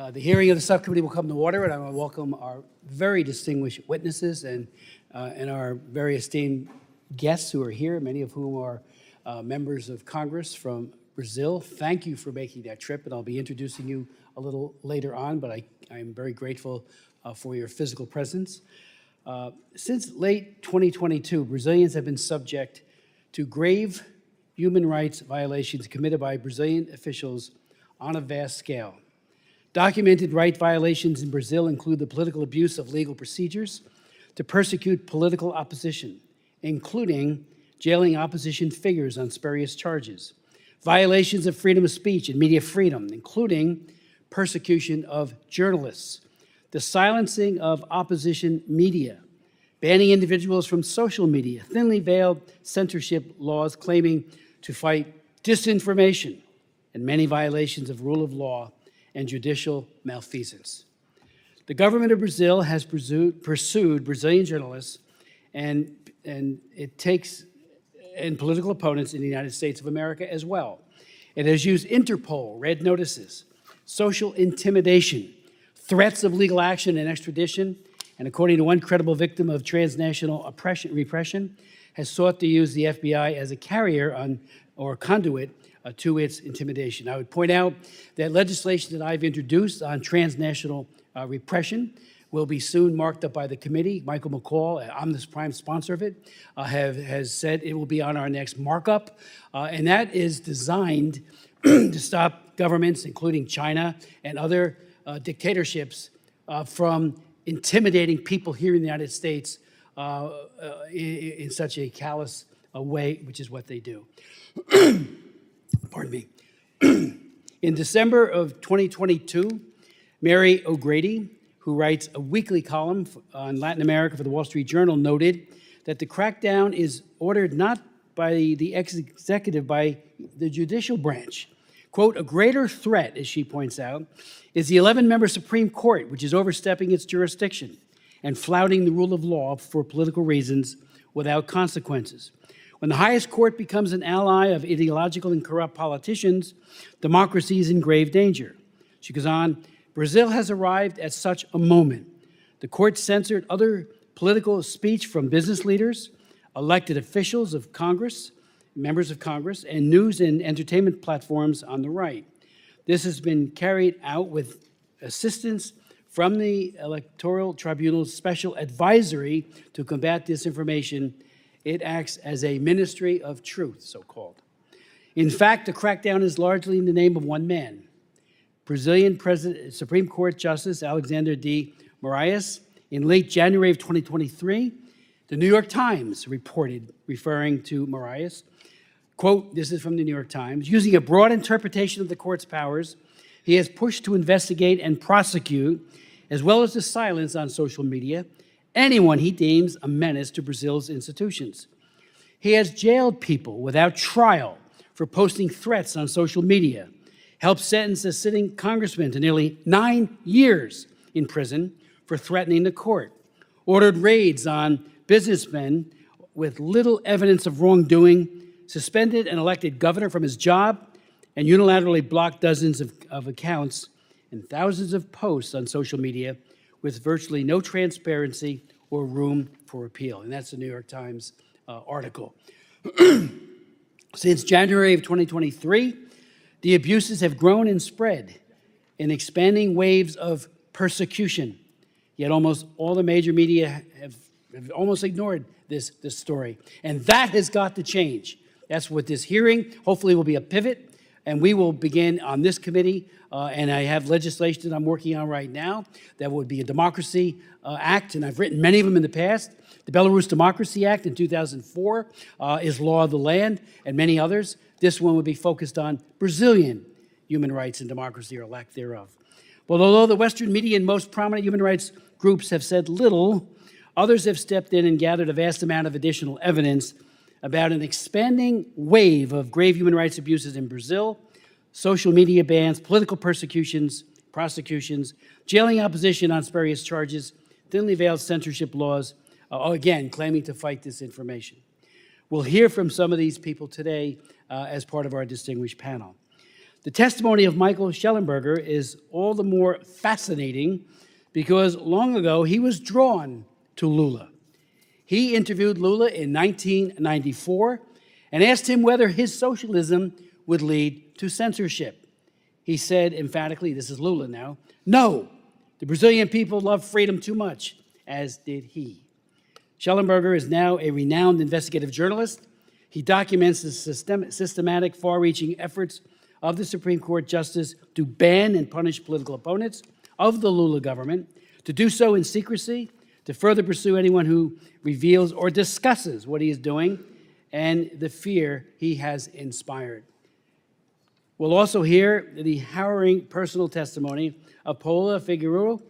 The hearing of the subcommittee will come to order, and I want to welcome our very distinguished witnesses and our very esteemed guests who are here, many of whom are members of Congress from Brazil. Thank you for making that trip, and I'll be introducing you a little later on, but I am very grateful for your physical presence. Since late 2022, Brazilians have been subject to grave human rights violations committed by Brazilian officials on a vast scale. Documented right violations in Brazil include the political abuse of legal procedures to persecute political opposition, including jailing opposition figures on spurious charges, violations of freedom of speech and media freedom, including persecution of journalists, the silencing of opposition media, banning individuals from social media, thinly veiled censorship laws claiming to fight disinformation, and many violations of rule of law and judicial malfeasance. The government of Brazil has pursued Brazilian journalists and political opponents in the United States of America as well. It has used Interpol, red notices, social intimidation, threats of legal action and extradition, and according to one credible victim of transnational repression, has sought to use the FBI as a carrier or conduit to its intimidation. I would point out that legislation that I've introduced on transnational repression will be soon marked up by the committee. Michael McCaul, I'm the prime sponsor of it, has said it will be on our next markup, and that is designed to stop governments, including China and other dictatorships, from intimidating people here in the United States in such a callous way, which is what they do. Pardon me. In December of 2022, Mary O'Grady, who writes a weekly column on Latin America for the Wall Street Journal, noted that the crackdown is ordered not by the executive, by the judicial branch. Quote, a greater threat, as she points out, is the 11-member Supreme Court, which is overstepping its jurisdiction and flouting the rule of law for political reasons without consequences. When the highest court becomes an ally of ideological and corrupt politicians, democracy is in grave danger. She goes on, Brazil has arrived at such a moment. The court censored other political speech from business leaders, elected officials of Congress, members of Congress, and news and entertainment platforms on the right. This has been carried out with assistance from the Electoral Tribunal's Special Advisory to Combat Disinformation. It acts as a ministry of truth, so-called. In fact, the crackdown is largely in the name of one man, Brazilian Supreme Court Justice Alexandre de Moraes. In late January of 2023, the New York Times reported, referring to Moraes, quote, this is from the New York Times, using a broad interpretation of the court's powers, he has pushed to investigate and prosecute, as well as to silence on social media, anyone he deems a menace to Brazil's institutions. He has jailed people without trial for posting threats on social media, helped sentence a sitting congressman to nearly 9 years in prison for threatening the court, ordered raids on businessmen with little evidence of wrongdoing, suspended an elected governor from his job, and unilaterally blocked dozens of accounts and thousands of posts on social media with virtually no transparency or room for appeal. And that's the New York Times article. Since January of 2023, the abuses have grown and spread in expanding waves of persecution. Yet almost all the major media have almost ignored this story. And that has got to change. That's what this hearing hopefully will be a pivot. And we will begin on this committee, and I have legislation that I'm working on right now that would be a Democracy Act, and I've written many of them in the past. The Belarus Democracy Act in 2004 is law of the land, and many others. This one would be focused on Brazilian human rights and democracy, or lack thereof. But although the Western media and most prominent human rights groups have said little, others have stepped in and gathered a vast amount of additional evidence about an expanding wave of grave human rights abuses in Brazil, social media bans, political persecutions, prosecutions, jailing opposition on spurious charges, thinly veiled censorship laws, again, claiming to fight disinformation. We'll hear from some of these people today as part of our distinguished panel. The testimony of Michael Shellenberger is all the more fascinating because long ago he was drawn to Lula. He interviewed Lula in 1994 and asked him whether his socialism would lead to censorship. He said emphatically, this is Lula now, no, the Brazilian people love freedom too much, as did he. Shellenberger is now a renowned investigative journalist. He documents the systematic, far-reaching efforts of the Supreme Court justice to ban and punish political opponents of the Lula government, to do so in secrecy, to further pursue anyone who reveals or discusses what he is doing, and the fear he has inspired. We'll also hear the harrowing personal testimony of Paola Figueiredo.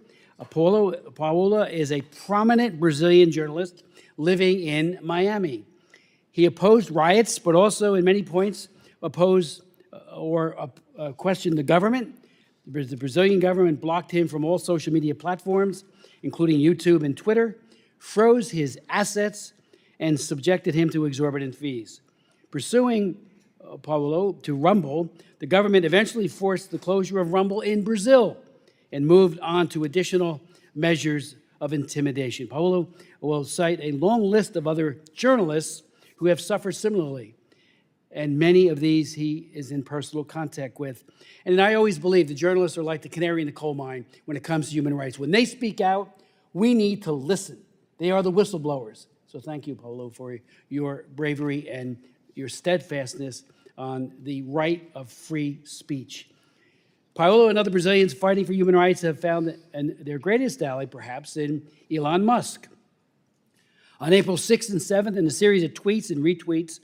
Paola is a prominent Brazilian journalist living in Miami. He opposed riots, but also in many points opposed or questioned the government. The Brazilian government blocked him from all social media platforms, including YouTube and Twitter, froze his assets, and subjected him to exorbitant fees. Pursuing Paulo to Rumble, the government eventually forced the closure of Rumble in Brazil and moved on to additional measures of intimidation. Paulo will cite a long list of other journalists who have suffered similarly, and many of these he is in personal contact with. And I always believe the journalists are like the canary in the coal mine when it comes to human rights. When they speak out, we need to listen. They are the whistleblowers. So thank you, Paulo, for your bravery and your steadfastness on the right of free speech. Paulo and other Brazilians fighting for human rights have found their greatest ally, perhaps, in Elon Musk. On April 6th and 7th, in a series of tweets and retweets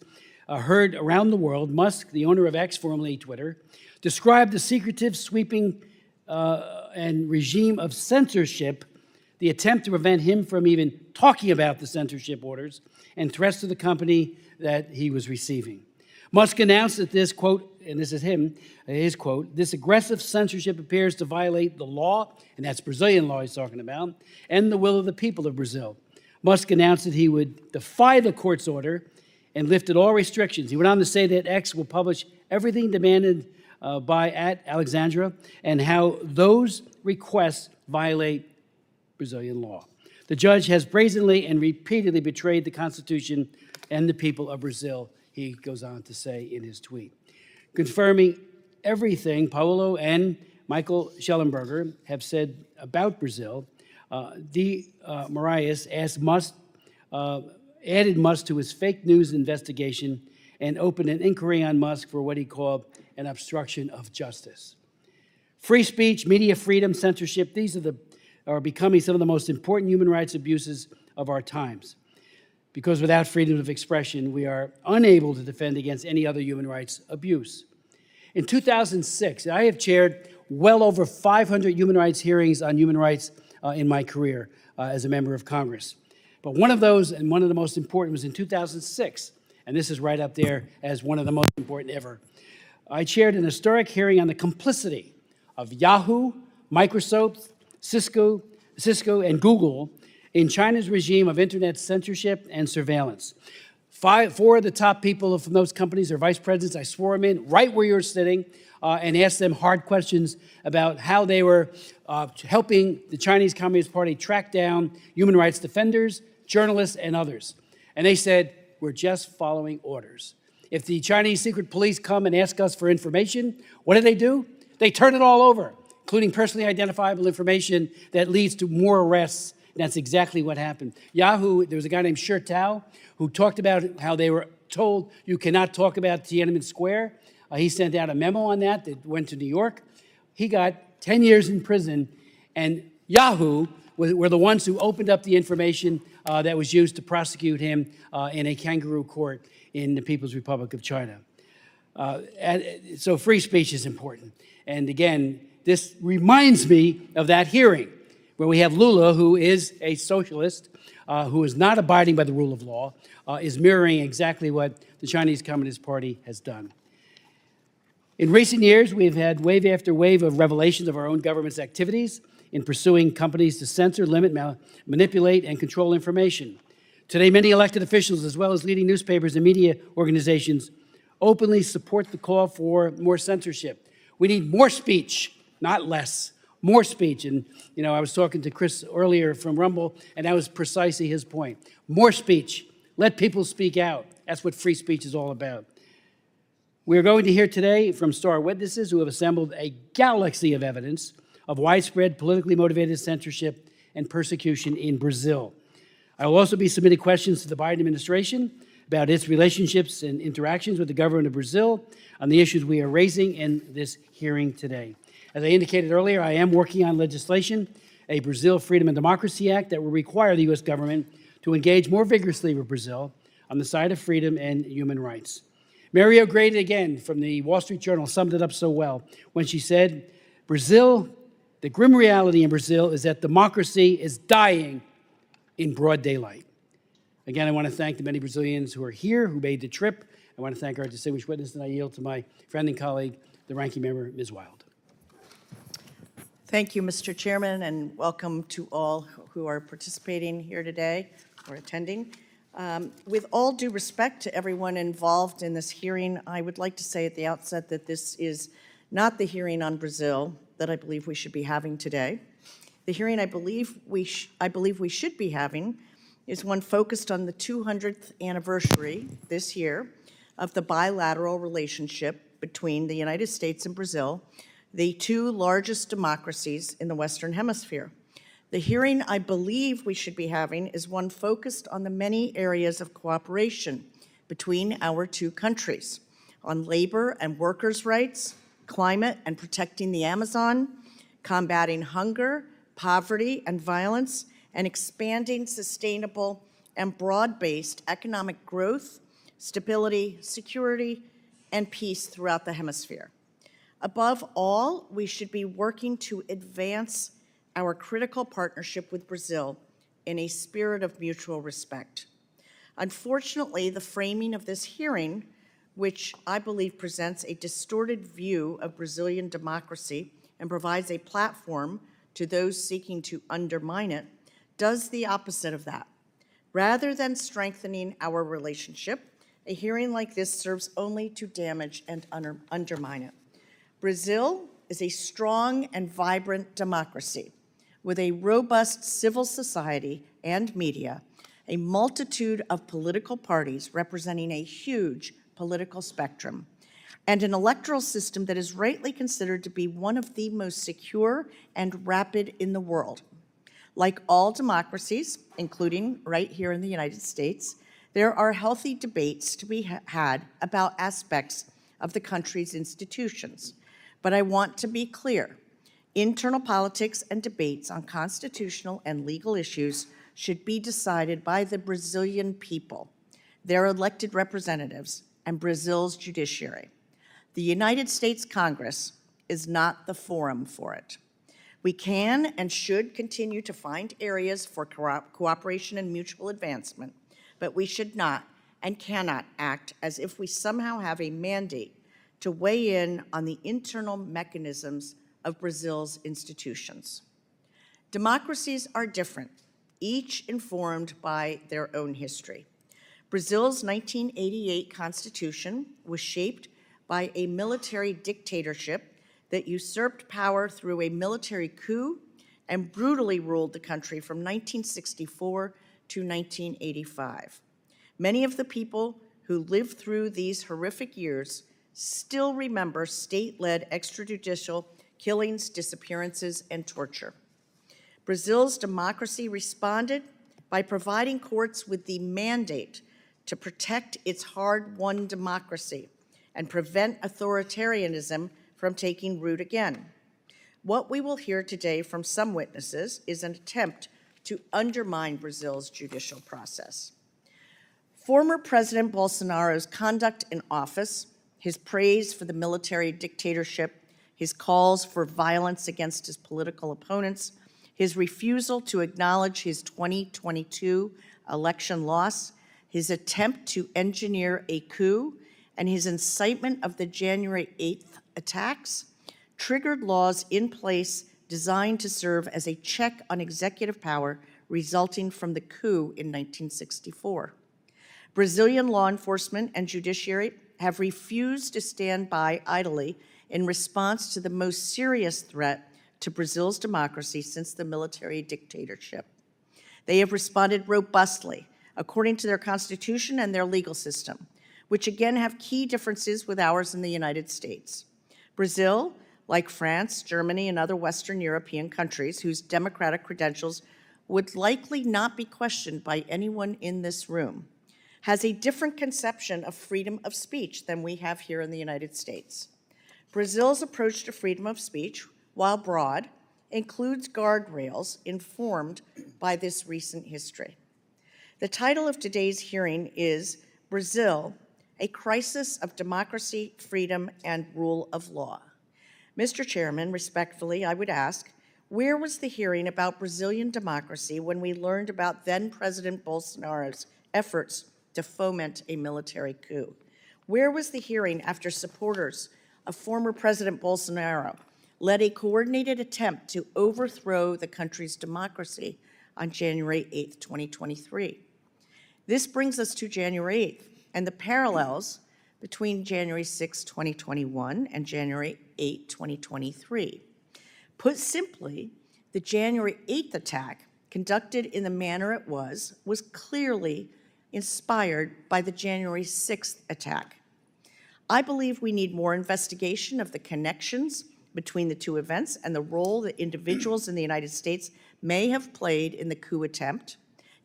heard around the world, Musk, the owner of X, formerly Twitter, described the secretive, sweeping, and regime of censorship, the attempt to prevent him from even talking about the censorship orders and threats to the company that he was receiving. Musk announced that this, quote, and this is his quote, this aggressive censorship appears to violate the law, and that's Brazilian law he's talking about, and the will of the people of Brazil. Musk announced that he would defy the court's order and lifted all restrictions. He went on to say that X will publish everything demanded by @Alexandra and how those requests violate Brazilian law. The judge has brazenly and repeatedly betrayed the Constitution and the people of Brazil, he goes on to say in his tweet. Confirming everything Paulo and Michael Shellenberger have said about Brazil, D. Moraes added Musk to his fake news investigation and opened an inquiry on Musk for what he called an obstruction of justice. Free speech, media freedom, censorship, these are becoming some of the most important human rights abuses of our times. Because without freedom of expression, we are unable to defend against any other human rights abuse. In 2006, I have chaired well over 500 human rights hearings on human rights in my career as a member of Congress. But one of those, and one of the most important, was in 2006, and this is right up there as one of the most important ever. I chaired an historic hearing on the complicity of Yahoo, Microsoft, Cisco, and Google in China's regime of internet censorship and surveillance. Four of the top people from those companies are vice presidents. I swore them in right where you're sitting and asked them hard questions about how they were helping the Chinese Communist Party track down human rights defenders, journalists, and others. And they said, we're just following orders. If the Chinese secret police come and ask us for information, what do? They turn it all over, including personally identifiable information that leads to more arrests. And that's exactly what happened. Yahoo, there was a guy named Shi Tao who talked about how they were told you cannot talk about Tiananmen Square. He sent out a memo on that went to New York. He got 10 years in prison, and Yahoo were the ones who opened up the information that was used to prosecute him in a kangaroo court in the People's Republic of China. So free speech is important. And again, this reminds me of that hearing where we have Lula, who is a socialist, who is not abiding by the rule of law, is mirroring exactly what the Chinese Communist Party has done. In recent years, we've had wave after wave of revelations of our own government's activities in pursuing companies to censor, limit, manipulate, and control information. Today, many elected officials, as well as leading newspapers and media organizations, openly support the call for more censorship. We need more speech, not less. More speech. And, I was talking to Chris earlier from Rumble, and that was precisely his point. More speech. Let people speak out. That's what free speech is all about. We are going to hear today from star witnesses who have assembled a galaxy of evidence of widespread politically motivated censorship and persecution in Brazil. I will also be submitting questions to the Biden administration about its relationships and interactions with the government of Brazil on the issues we are raising in this hearing today. As I indicated earlier, I am working on legislation, a Brazil Freedom and Democracy Act, that will require the U.S. government to engage more vigorously with Brazil on the side of freedom and human rights. Mary O'Grady, again, from the Wall Street Journal, summed it up so well when she said, Brazil, the grim reality in Brazil is that democracy is dying in broad daylight. Again, I want to thank the many Brazilians who are here, who made the trip. I want to thank our distinguished witness, and I yield to my friend and colleague, the ranking member, Ms. Wild. Thank you, Mr. Chairman, and welcome to all who are participating here today or attending. With all due respect to everyone involved in this hearing, I would like to say at the outset that this is not the hearing on Brazil that I believe we should be having today. The hearing I believe we should be having is one focused on the 200th anniversary this year of the bilateral relationship between the United States and Brazil, the two largest democracies in the Western Hemisphere. The hearing I believe we should be having is one focused on the many areas of cooperation between our two countries, on labor and workers' rights, climate and protecting the Amazon, combating hunger, poverty, and violence, and expanding sustainable and broad-based economic growth, stability, security, and peace throughout the hemisphere. Above all, we should be working to advance our critical partnership with Brazil in a spirit of mutual respect. Unfortunately, the framing of this hearing, which I believe presents a distorted view of Brazilian democracy and provides a platform to those seeking to undermine it, does the opposite of that. Rather than strengthening our relationship, a hearing like this serves only to damage and undermine it. Brazil is a strong and vibrant democracy with a robust civil society and media, a multitude of political parties representing a huge political spectrum, and an electoral system that is rightly considered to be one of the most secure and rapid in the world. Like all democracies, including right here in the United States, there are healthy debates to be had about aspects of the country's institutions. But I want to be clear, internal politics and debates on constitutional and legal issues should be decided by the Brazilian people, their elected representatives, and Brazil's judiciary. The United States Congress is not the forum for it. We can and should continue to find areas for cooperation and mutual advancement, but we should not and cannot act as if we somehow have a mandate to weigh in on the internal mechanisms of Brazil's institutions. Democracies are different, each informed by their own history. Brazil's 1988 constitution was shaped by a military dictatorship that usurped power through a military coup and brutally ruled the country from 1964 to 1985. Many of the people who lived through these horrific years still remember state-led extrajudicial killings, disappearances, and torture. Brazil's democracy responded by providing courts with the mandate to protect its hard-won democracy and prevent authoritarianism from taking root again. What we will hear today from some witnesses is an attempt to undermine Brazil's judicial process. Former President Bolsonaro's conduct in office, his praise for the military dictatorship, his calls for violence against his political opponents, his refusal to acknowledge his 2022 election loss, his attempt to engineer a coup, and his incitement of the January 8th attacks triggered laws in place designed to serve as a check on executive power resulting from the coup in 1964. Brazilian law enforcement and judiciary have refused to stand by idly in response to the most serious threat to Brazil's democracy since the military dictatorship. They have responded robustly, according to their constitution and their legal system, which again have key differences with ours in the United States. Brazil, like France, Germany, and other Western European countries whose democratic credentials would likely not be questioned by anyone in this room, has a different conception of freedom of speech than we have here in the United States. Brazil's approach to freedom of speech, while broad, includes guardrails informed by this recent history. The title of today's hearing is Brazil, a Crisis of Democracy, Freedom, and Rule of Law. Mr. Chairman, respectfully, I would ask, where was the hearing about Brazilian democracy when we learned about then-President Bolsonaro's efforts to foment a military coup? Where was the hearing after supporters of former President Bolsonaro led a coordinated attempt to overthrow the country's democracy on January 8, 2023? This brings us to January 8th and the parallels between January 6, 2021 and January 8, 2023. Put simply, the January 8th attack, conducted in the manner it was clearly inspired by the January 6th attack. I believe we need more investigation of the connections between the two events and the role that individuals in the United States may have played in the coup attempt,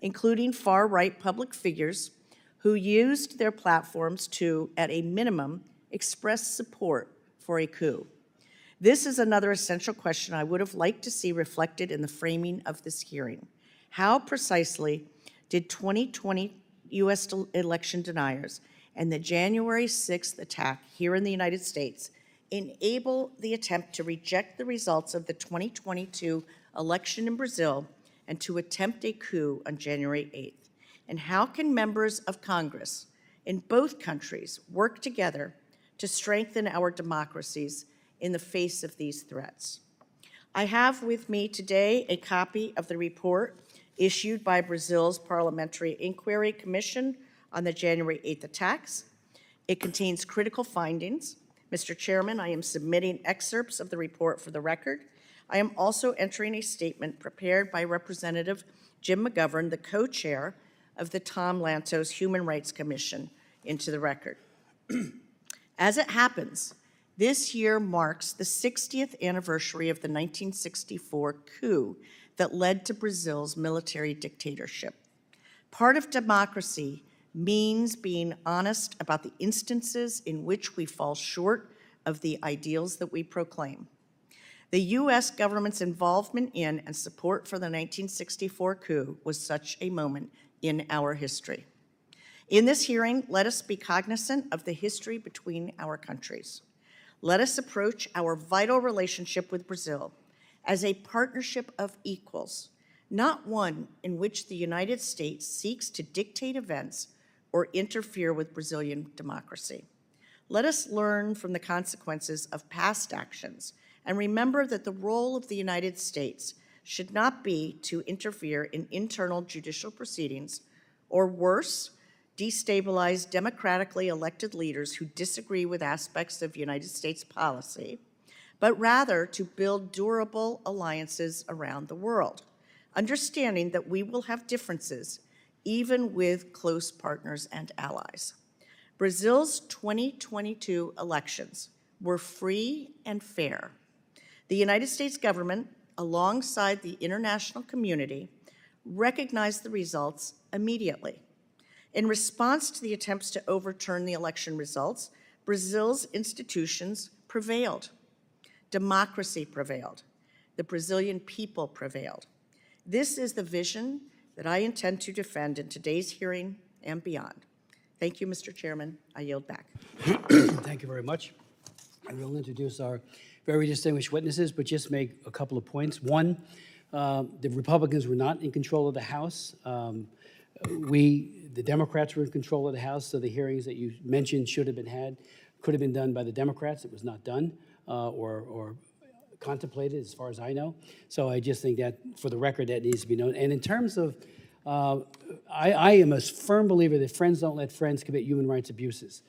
including far-right public figures who used their platforms to, at a minimum, express support for a coup. This is another essential question I would have liked to see reflected in the framing of this hearing. How precisely did 2020 U.S. election deniers and the January 6th attack here in the United States enable the attempt to reject the results of the 2022 election in Brazil and to attempt a coup on January 8th? And how can members of Congress in both countries work together to strengthen our democracies in the face of these threats? I have with me today a copy of the report issued by Brazil's Parliamentary Inquiry Commission on the January 8th attacks. It contains critical findings. Mr. Chairman, I am submitting excerpts of the report for the record. I am also entering a statement prepared by Representative Jim McGovern, the co-chair of the Tom Lantos Human Rights Commission, into the record. As it happens, this year marks the 60th anniversary of the 1964 coup that led to Brazil's military dictatorship. Part of democracy means being honest about the instances in which we fall short of the ideals that we proclaim. The U.S. government's involvement in and support for the 1964 coup was such a moment in our history. In this hearing, let us be cognizant of the history between our countries. Let us approach our vital relationship with Brazil as a partnership of equals, not one in which the United States seeks to dictate events or interfere with Brazilian democracy. Let us learn from the consequences of past actions and remember that the role of the United States should not be to interfere in internal judicial proceedings or worse, destabilize democratically elected leaders who disagree with aspects of United States policy, but rather to build durable alliances around the world, understanding that we will have differences even with close partners and allies. Brazil's 2022 elections were free and fair. The United States government, alongside the international community, recognized the results immediately. In response to the attempts to overturn the election results, Brazil's institutions prevailed. Democracy prevailed. The Brazilian people prevailed. This is the vision that I intend to defend in today's hearing and beyond. Thank you, Mr. Chairman. I yield back. Thank you very much. I will introduce our very distinguished witnesses, but just make a couple of points. One, the Republicans were not in control of the House. The Democrats were in control of the House, so the hearings that you mentioned could have been done by the Democrats. It was not done or contemplated, as far as I know. So I just think that, for the record, that needs to be known. And in terms of, I am a firm believer that friends don't let friends commit human rights abuses.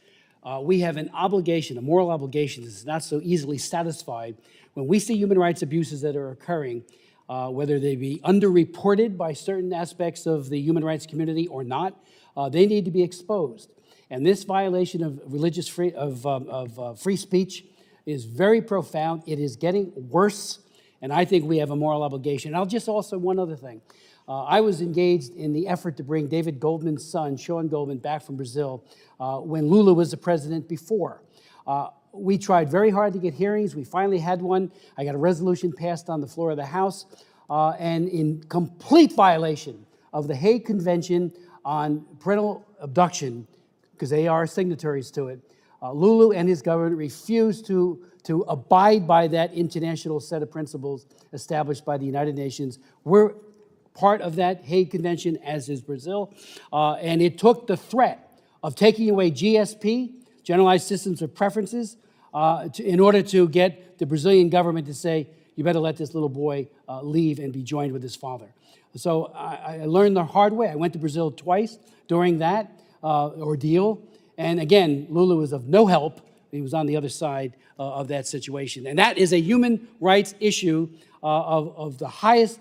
we have an obligation, a moral obligation that's not so easily satisfied. When we see human rights abuses that are occurring, whether they be underreported by certain aspects of the human rights community or not, they need to be exposed. And this violation of free speech is very profound. It is getting worse, and I think we have a moral obligation. And I'll just also one other thing. I was engaged in the effort to bring David Goldman's son, Sean Goldman, back from Brazil when Lula was the president before. We tried very hard to get hearings. We finally had one. I got a resolution passed on the floor of the House, and in complete violation of the Hague Convention on Parental Abduction, because they are signatories to it, Lulu and his government refused to abide by that international set of principles established by the United Nations. We're part of that Hague Convention, as is Brazil, and it took the threat of taking away GSP, Generalized Systems of Preferences, in order to get the Brazilian government to say, you better let this little boy leave and be joined with his father. So I learned the hard way. I went to Brazil twice during that ordeal. And again, Lula was of no help. He was on the other side of that situation. And that is a human rights issue of the highest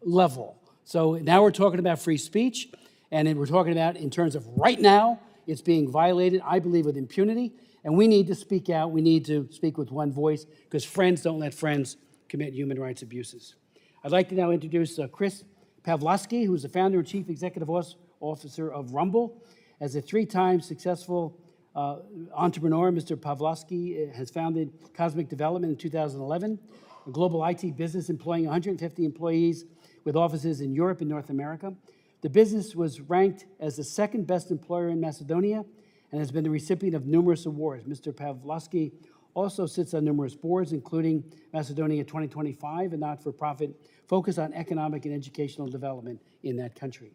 level. So now we're talking about free speech, and then we're talking about in terms of right now, it's being violated, I believe, with impunity. And we need to speak out. We need to speak with one voice, because friends don't let friends commit human rights abuses. I'd like to now introduce Chris Pavlovski, who is the founder and chief executive officer of Rumble. As a three-time successful entrepreneur, Mr. Pavlovski has founded Cosmic Development in 2011, a global IT business employing 150 employees with offices in Europe and North America. The business was ranked as the second best employer in Macedonia and has been the recipient of numerous awards. Mr. Pavlovski also sits on numerous boards, including Macedonia 2025, a not-for-profit focused on economic and educational development in that country.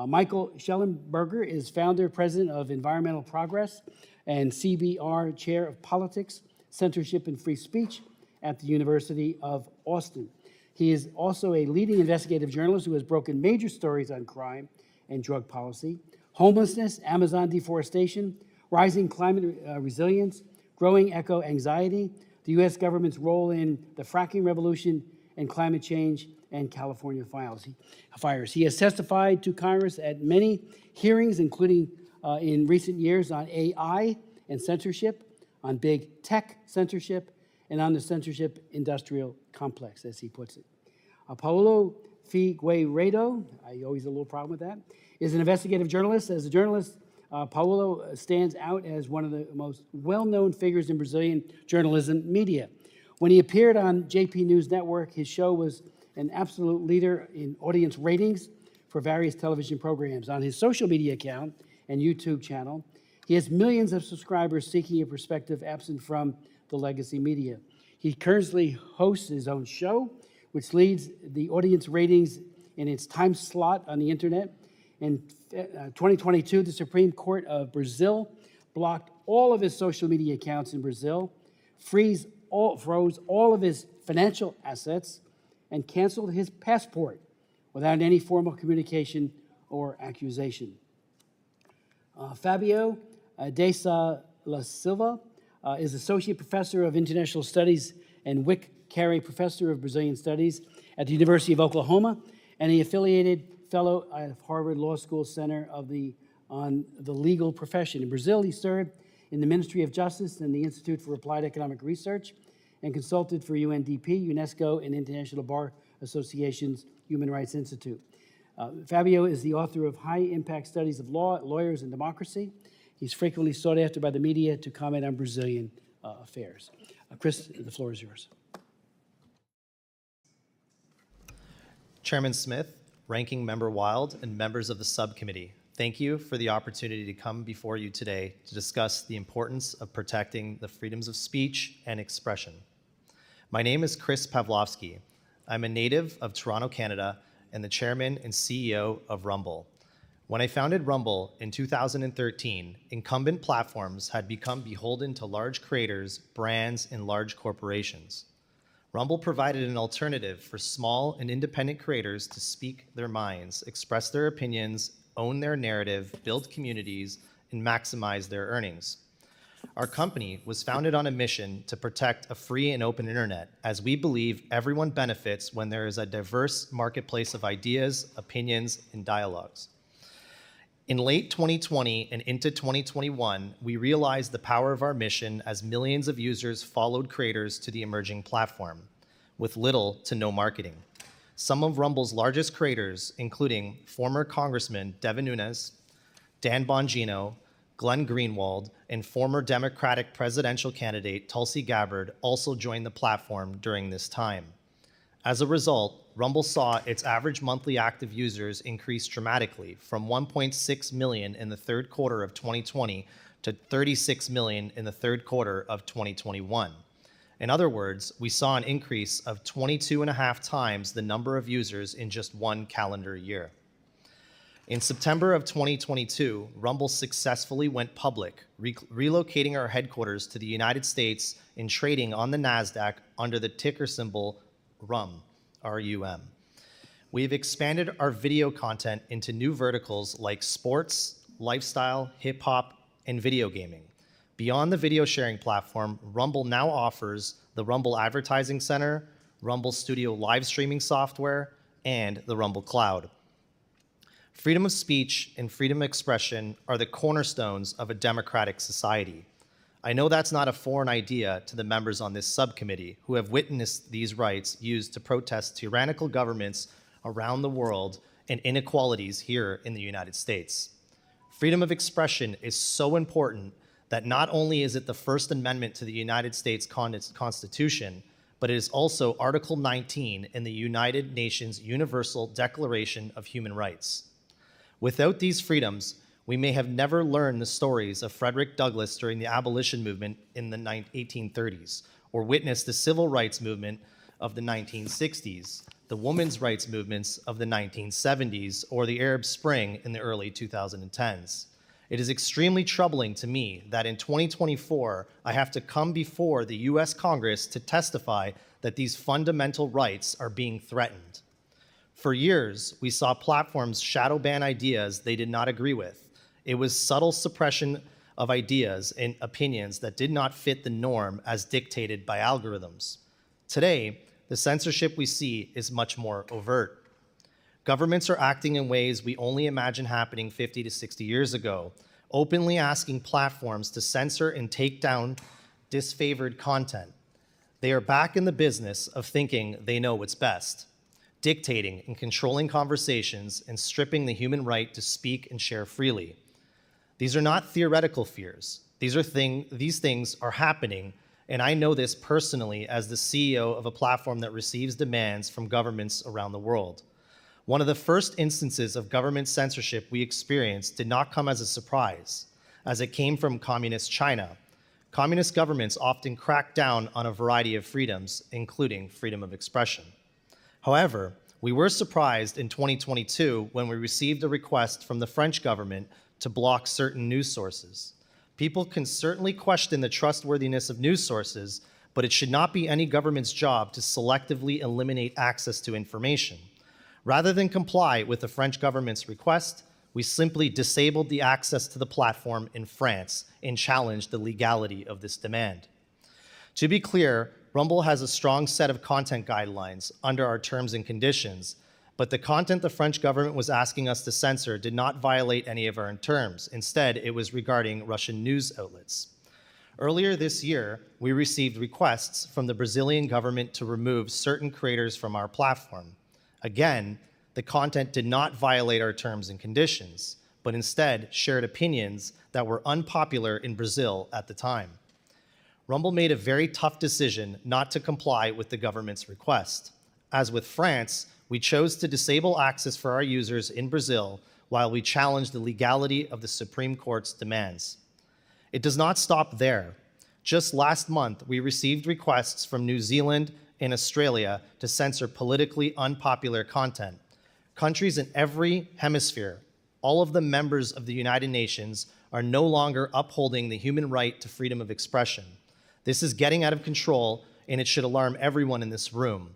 Michael Schellenberger is founder, president of Environmental Progress, and CBR Chair of Politics, Censorship and Free Speech at the University of Austin. He is also a leading investigative journalist who has broken major stories on crime and drug policy, homelessness, Amazon deforestation, rising climate resilience, growing eco-anxiety, the U.S. government's role in the fracking revolution and climate change, and California fires. He has testified to Congress at many hearings, including in recent years on AI and censorship, on big tech censorship, and on the censorship industrial complex, as he puts it. Paulo Figueiredo, I always have a little problem with that, is an investigative journalist. As a journalist, Paulo stands out as one of the most well-known figures in Brazilian journalism media. When he appeared on JP News Network, his show was an absolute leader in audience ratings for various television programs. On his social media account and YouTube channel, he has millions of subscribers seeking a perspective absent from the legacy media. He currently hosts his own show, which leads the audience ratings in its time slot on the internet. In 2022, the Supreme Court of Brazil blocked all of his social media accounts in Brazil, froze all of his financial assets, and canceled his passport without any formal communication or accusation. Fabio Dessa La Silva is Associate Professor of International Studies and Wick Carey Professor of Brazilian Studies at the University of Oklahoma, and the affiliated fellow at Harvard Law School Center on the Legal Profession. In Brazil, he served in the Ministry of Justice and the Institute for Applied Economic Research, and consulted for UNDP, UNESCO, and International Bar Association's Human Rights Institute. Fabio is the author of high-impact studies of law, lawyers, and democracy. He's frequently sought after by the media to comment on Brazilian affairs. Chris, the floor is yours. Chairman Smith, Ranking Member Wild, and members of the subcommittee, thank you for the opportunity to come before you today to discuss the importance of protecting the freedoms of speech and expression. My name is Chris Pavlovski. I'm a native of Toronto, Canada, and the chairman and CEO of Rumble. When I founded Rumble in 2013, incumbent platforms had become beholden to large creators, brands, and large corporations. Rumble provided an alternative for small and independent creators to speak their minds, express their opinions, own their narrative, build communities, and maximize their earnings. Our company was founded on a mission to protect a free and open internet, as we believe everyone benefits when there is a diverse marketplace of ideas, opinions, and dialogues. In late 2020 and into 2021, we realized the power of our mission as millions of users followed creators to the emerging platform, with little to no marketing. Some of Rumble's largest creators, including former Congressman Devin Nunes, Dan Bongino, Glenn Greenwald, and former Democratic presidential candidate Tulsi Gabbard also joined the platform during this time. As a result, Rumble saw its average monthly active users increase dramatically from 1.6 million in the third quarter of 2020 to 36 million in the third quarter of 2021. In other words, we saw an increase of 22.5 times the number of users in just one calendar year. In September of 2022, Rumble successfully went public, relocating our headquarters to the United States and trading on the NASDAQ under the ticker symbol RUM, R-U-M. We've expanded our video content into new verticals like sports, lifestyle, hip hop, and video gaming. Beyond the video sharing platform, Rumble now offers the Rumble Advertising Center, Rumble Studio live streaming software, and the Rumble Cloud. Freedom of speech and freedom of expression are the cornerstones of a democratic society. I know that's not a foreign idea to the members on this subcommittee who have witnessed these rights used to protest tyrannical governments around the world and inequalities here in the United States. Freedom of expression is so important that not only is it the First Amendment to the United States Constitution, but it is also Article 19 in the United Nations Universal Declaration of Human Rights. Without these freedoms, we may have never learned the stories of Frederick Douglass during the abolition movement in the 1830s, or witnessed the civil rights movement of the 1960s, the women's rights movements of the 1970s, or the Arab Spring in the early 2010s. It is extremely troubling to me that in 2024, I have to come before the US Congress to testify that these fundamental rights are being threatened. For years, we saw platforms shadow ban ideas they did not agree with. It was subtle suppression of ideas and opinions that did not fit the norm as dictated by algorithms. Today, the censorship we see is much more overt. Governments are acting in ways we only imagined happening 50 to 60 years ago, openly asking platforms to censor and take down disfavored content. They are back in the business of thinking they know what's best, dictating and controlling conversations and stripping the human right to speak and share freely. These are not theoretical fears. These things are happening, and I know this personally as the CEO of a platform that receives demands from governments around the world. One of the first instances of government censorship we experienced did not come as a surprise, as it came from communist China. Communist governments often crack down on a variety of freedoms, including freedom of expression. However, we were surprised in 2022 when we received a request from the French government to block certain news sources. People can certainly question the trustworthiness of news sources, but it should not be any government's job to selectively eliminate access to information. Rather than comply with the French government's request, we simply disabled the access to the platform in France and challenged the legality of this demand. To be clear, Rumble has a strong set of content guidelines under our terms and conditions, but the content the French government was asking us to censor did not violate any of our terms. Instead, it was regarding Russian news outlets. Earlier this year, we received requests from the Brazilian government to remove certain creators from our platform. Again, the content did not violate our terms and conditions, but instead shared opinions that were unpopular in Brazil at the time. Rumble made a very tough decision not to comply with the government's request. As with France, we chose to disable access for our users in Brazil while we challenged the legality of the Supreme Court's demands. It does not stop there. Just last month, we received requests from New Zealand and Australia to censor politically unpopular content. Countries in every hemisphere, all of the members of the United Nations, are no longer upholding the human right to freedom of expression. This is getting out of control, and it should alarm everyone in this room.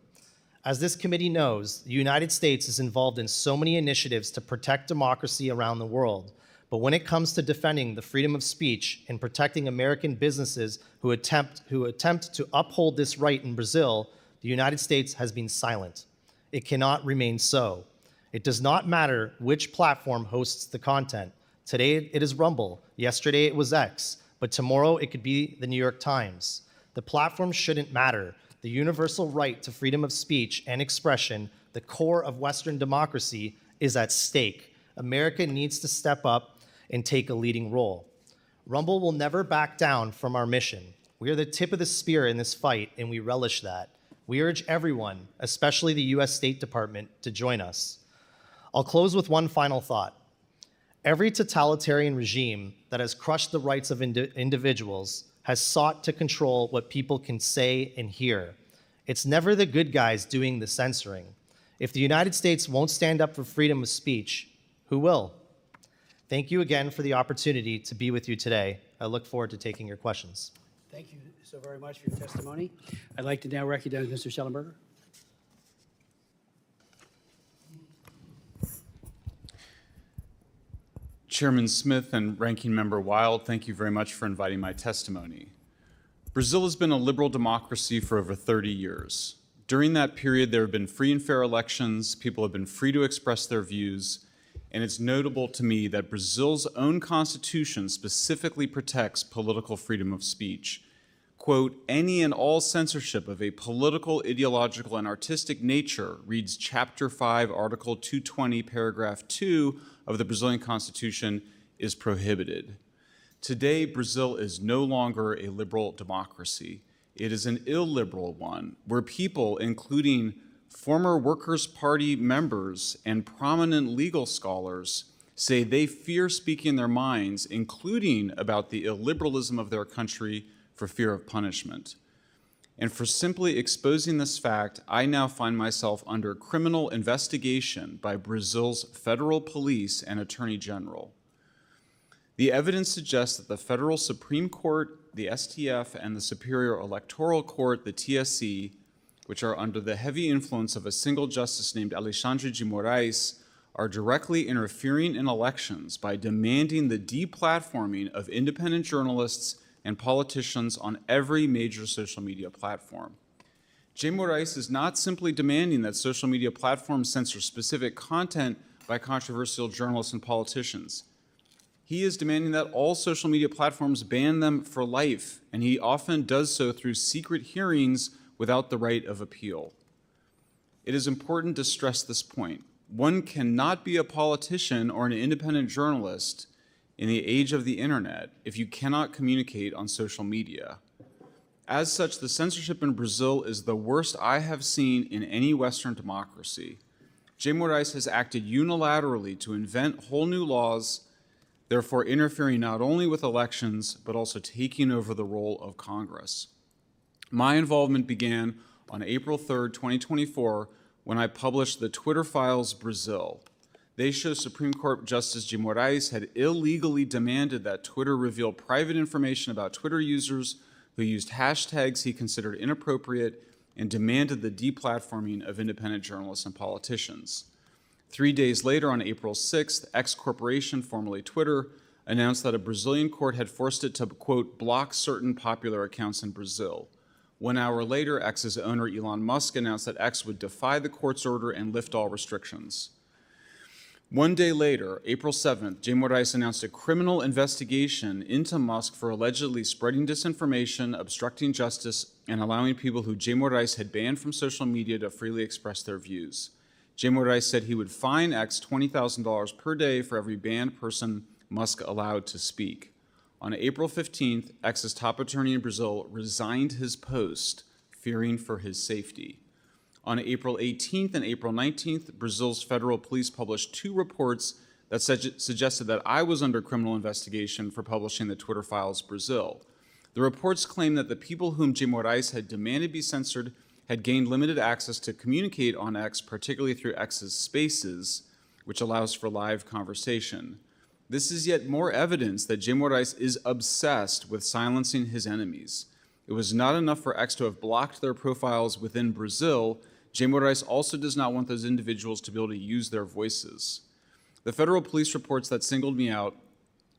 As this committee knows, the United States is involved in so many initiatives to protect democracy around the world, But when it comes to defending the freedom of speech and protecting American businesses who attempt to uphold this right in Brazil, the United States has been silent. It cannot remain so. It does not matter which platform hosts the content. Today it is Rumble, yesterday it was X, but tomorrow it could be the New York Times. The platform shouldn't matter. The universal right to freedom of speech and expression, the core of Western democracy, is at stake. America needs to step up and take a leading role. Rumble will never back down from our mission. We are the tip of the spear in this fight, and we relish that. We urge everyone, especially the US State Department, to join us. I'll close with one final thought. Every totalitarian regime that has crushed the rights of individuals has sought to control what people can say and hear. It's never the good guys doing the censoring. If the United States won't stand up for freedom of speech, who will? Thank you again for the opportunity to be with you today. I look forward to taking your questions. Thank you so very much for your testimony. I'd like to now recognize Mr. Schellenberger. Chairman Smith and Ranking Member Wild, thank you very much for inviting my testimony. Brazil has been a liberal democracy for over 30 years. During that period, there have been free and fair elections, people have been free to express their views, and it's notable to me that Brazil's own constitution specifically protects political freedom of speech. Quote, any and all censorship of a political, ideological, and artistic nature, reads Chapter 5, Article 220, Paragraph 2 of the Brazilian Constitution, is prohibited. Today, Brazil is no longer a liberal democracy. It is an illiberal one, where people, including former Workers' Party members and prominent legal scholars, say they fear speaking their minds, including about the illiberalism of their country, for fear of punishment. And for simply exposing this fact, I now find myself under criminal investigation by Brazil's federal police and attorney general. The evidence suggests that the federal Supreme Court, the STF, and the Superior Electoral Court, the TSE, which are under the heavy influence of a single justice named Alexandre de Moraes, are directly interfering in elections by demanding the deplatforming of independent journalists and politicians on every major social media platform. Jay Moraes is not simply demanding that social media platforms censor specific content by controversial journalists and politicians. He is demanding that all social media platforms ban them for life, and he often does so through secret hearings without the right of appeal. It is important to stress this point. One cannot be a politician or an independent journalist in the age of the internet if you cannot communicate on social media. As such, the censorship in Brazil is the worst I have seen in any Western democracy. Jay Moraes has acted unilaterally to invent whole new laws, therefore interfering not only with elections, but also taking over the role of Congress. My involvement began on April 3rd, 2024, when I published the Twitter Files Brazil. They show Supreme Court Justice Jay Moraes had illegally demanded that Twitter reveal private information about Twitter users who used hashtags he considered inappropriate and demanded the deplatforming of independent journalists and politicians. 3 days later, on April 6th, X Corporation, formerly Twitter, announced that a Brazilian court had forced it to, quote, block certain popular accounts in Brazil. 1 hour later, X's owner Elon Musk announced that X would defy the court's order and lift all restrictions. 1 day later, April 7th, Jay Moraes announced a criminal investigation into Musk for allegedly spreading disinformation, obstructing justice, and allowing people who Jay Moraes had banned from social media to freely express their views. Jay Moraes said he would fine X $20,000 per day for every banned person Musk allowed to speak. On April 15th, X's top attorney in Brazil resigned his post, fearing for his safety. On April 18th and April 19th, Brazil's federal police published 2 reports that suggested that I was under criminal investigation for publishing the Twitter Files Brazil. The reports claim that the people whom Jay Moraes had demanded be censored had gained limited access to communicate on X, particularly through X's Spaces, which allows for live conversation. This is yet more evidence that Jay Moraes is obsessed with silencing his enemies. It was not enough for X to have blocked their profiles within Brazil. Jay Moraes also does not want those individuals to be able to use their voices. The federal police reports that singled me out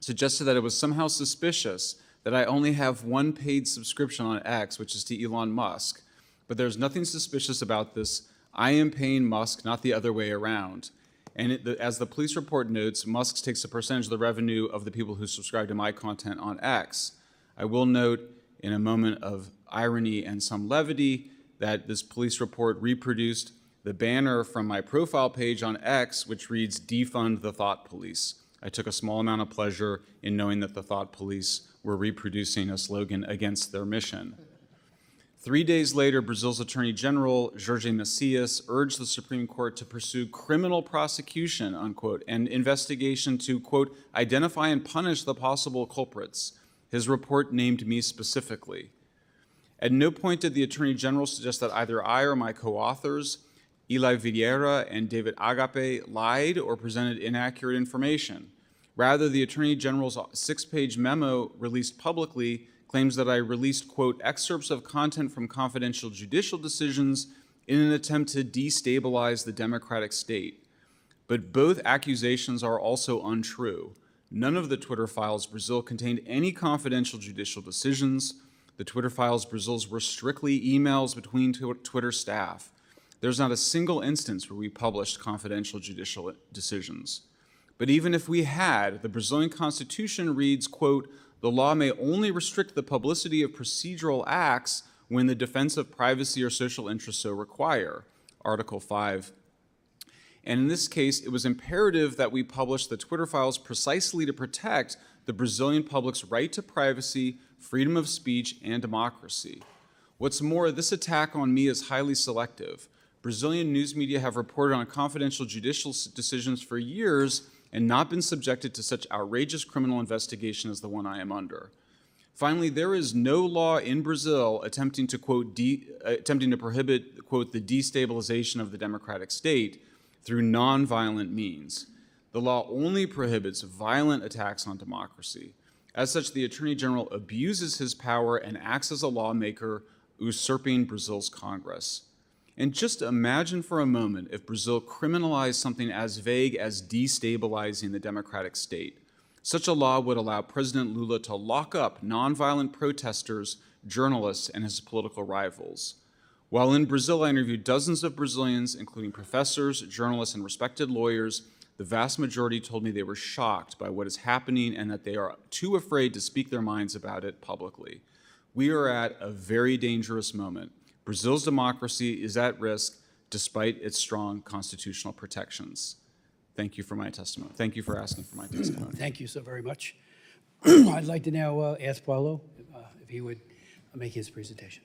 suggested that it was somehow suspicious that I only have one paid subscription on X, which is to Elon Musk. But there's nothing suspicious about this. I am paying Musk, not the other way around. And as the police report notes, Musk takes a percentage of the revenue of the people who subscribe to my content on X. I will note, in a moment of irony and some levity, that this police report reproduced the banner from my profile page on X, which reads, "Defund the Thought Police." I took a small amount of pleasure in knowing that the Thought Police were reproducing a slogan against their mission. 3 days later, Brazil's Attorney General, Jorge Messias, urged the Supreme Court to pursue criminal prosecution, unquote, and investigation to, quote, identify and punish the possible culprits. His report named me specifically. At no point did the Attorney General suggest that either I or my co-authors, Eli Vieira and David Agape, lied or presented inaccurate information. Rather, the Attorney General's 6-page memo released publicly claims that I released, quote, excerpts of content from confidential judicial decisions in an attempt to destabilize the democratic state. But both accusations are also untrue. None of the Twitter files Brazil contained any confidential judicial decisions. The Twitter files Brazil's were strictly emails between Twitter staff. There's not a single instance where we published confidential judicial decisions. But even if we had, the Brazilian Constitution reads, quote, the law may only restrict the publicity of procedural acts when the defense of privacy or social interests so require, Article 5. And in this case, it was imperative that we publish the Twitter files precisely to protect the Brazilian public's right to privacy, freedom of speech, and democracy. What's more, this attack on me is highly selective. Brazilian news media have reported on confidential judicial decisions for years and not been subjected to such outrageous criminal investigation as the one I am under. Finally, there is no law in Brazil attempting to, quote, attempting to prohibit, quote, the destabilization of the democratic state through nonviolent means. The law only prohibits violent attacks on democracy. As such, the Attorney General abuses his power and acts as a lawmaker, usurping Brazil's Congress. And just imagine for a moment if Brazil criminalized something as vague as destabilizing the democratic state. Such a law would allow President Lula to lock up nonviolent protesters, journalists, and his political rivals. While in Brazil, I interviewed dozens of Brazilians, including professors, journalists, and respected lawyers. The vast majority told me they were shocked by what is happening and that they are too afraid to speak their minds about it publicly. We are at a very dangerous moment. Brazil's democracy is at risk despite its strong constitutional protections. Thank you for my testimony. Thank you for asking for my testimony. Thank you so very much. I'd like to now ask Paulo if he would make his presentation.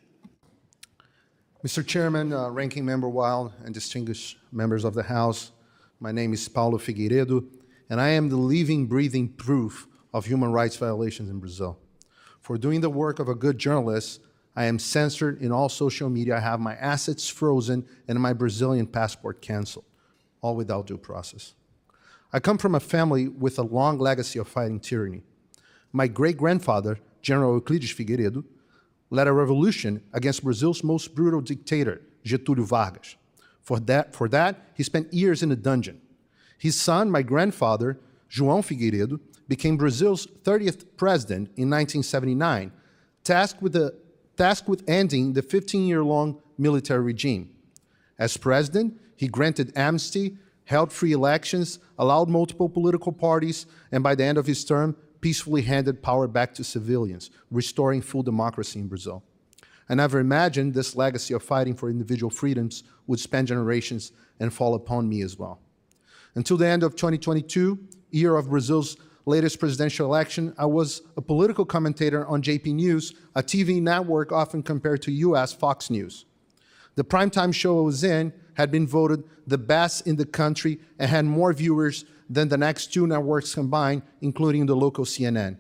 Mr. Chairman, Ranking Member Wild, and distinguished members of the House, my name is Paulo Figueiredo, and I am the living, breathing proof of human rights violations in Brazil. For doing the work of a good journalist, I am censored in all social media. I have my assets frozen and my Brazilian passport canceled, all without due process. I come from a family with a long legacy of fighting tyranny. My great-grandfather, General Euclides Figueiredo, led a revolution against Brazil's most brutal dictator, Getúlio Vargas. For that, he spent years in a dungeon. His son, my grandfather, João Figueiredo, became Brazil's 30th president in 1979, tasked with ending the 15-year-long military regime. As president, he granted amnesty, held free elections, allowed multiple political parties, and by the end of his term, peacefully handed power back to civilians, restoring full democracy in Brazil. I never imagined this legacy of fighting for individual freedoms would span generations and fall upon me as well. Until the end of 2022, year of Brazil's latest presidential election, I was a political commentator on JP News, a TV network often compared to US Fox News. The primetime show I was in had been voted the best in the country and had more viewers than the next two networks combined, including the local CNN.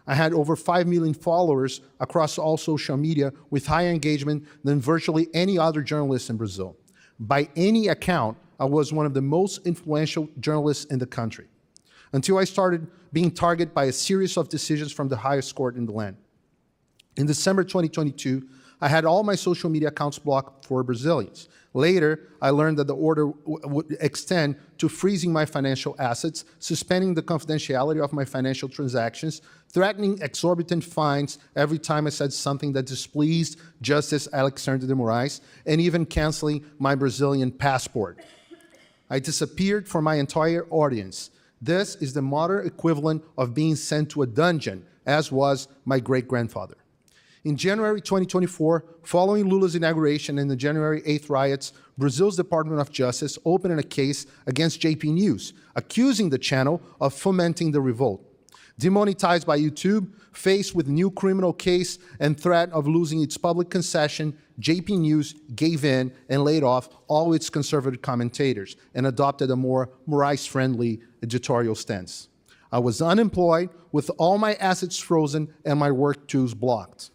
I had over 5 million followers across all social media with higher engagement than virtually any other journalist in Brazil. By any account, I was one of the most influential journalists in the country, until I started being targeted by a series of decisions from the highest court in the land. In December 2022, I had all my social media accounts blocked for Brazilians. Later, I learned that the order would extend to freezing my financial assets, suspending the confidentiality of my financial transactions, threatening exorbitant fines every time I said something that displeased Justice Alexandre de Moraes, and even canceling my Brazilian passport. I disappeared from my entire audience. This is the modern equivalent of being sent to a dungeon, as was my great-grandfather. In January 2024, following Lula's inauguration and the January 8th riots, Brazil's Department of Justice opened a case against JP News, accusing the channel of fomenting the revolt. Demonetized by YouTube, faced with new criminal case and threat of losing its public concession, JP News gave in and laid off all its conservative commentators and adopted a more Moraes-friendly editorial stance. I was unemployed with all my assets frozen and my work tools blocked.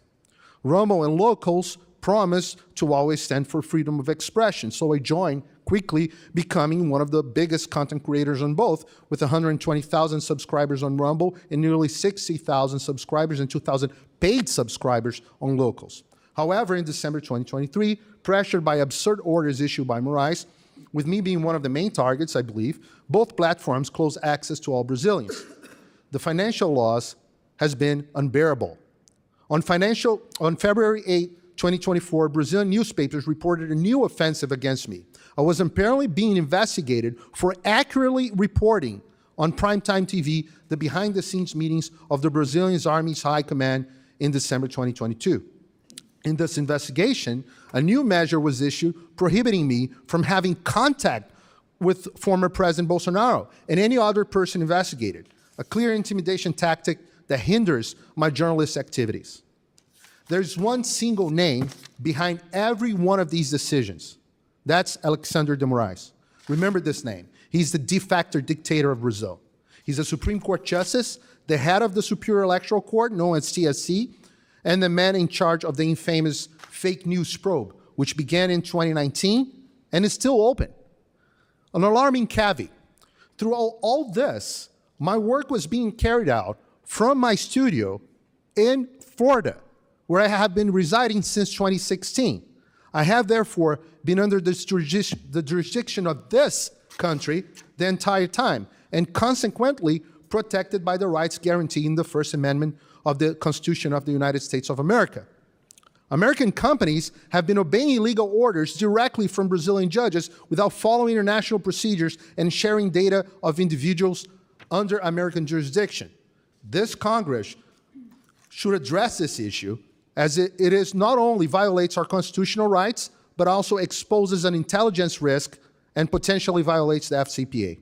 Rumble and Locals promised to always stand for freedom of expression, so I joined, quickly becoming one of the biggest content creators on both, with 120,000 subscribers on Rumble and nearly 60,000 subscribers and 2,000 paid subscribers on Locals. However, in December 2023, pressured by absurd orders issued by Moraes, with me being one of the main targets, I believe, both platforms closed access to all Brazilians. The financial loss has been unbearable. On February 8, 2024, Brazilian newspapers reported a new offensive against me. I was apparently being investigated for accurately reporting on primetime TV the behind-the-scenes meetings of the Brazilian Army's High Command in December 2022. In this investigation, a new measure was issued prohibiting me from having contact with former President Bolsonaro and any other person investigated, a clear intimidation tactic that hinders my journalist activities. There's one single name behind every one of these decisions. That's Alexandre de Moraes. Remember this name. He's the de facto dictator of Brazil. He's a Supreme Court justice, the head of the Superior Electoral Court, known as TSC, and the man in charge of the infamous fake news probe, which began in 2019 and is still open. An alarming caveat. Through all this, my work was being carried out from my studio in Florida, where I have been residing since 2016. I have therefore been under the jurisdiction of this country the entire time, and consequently protected by the rights guaranteed in the First Amendment of the Constitution of the United States of America. American companies have been obeying legal orders directly from Brazilian judges without following international procedures and sharing data of individuals under American jurisdiction. This Congress should address this issue, as it is not only violates our constitutional rights, but also exposes an intelligence risk and potentially violates the FCPA.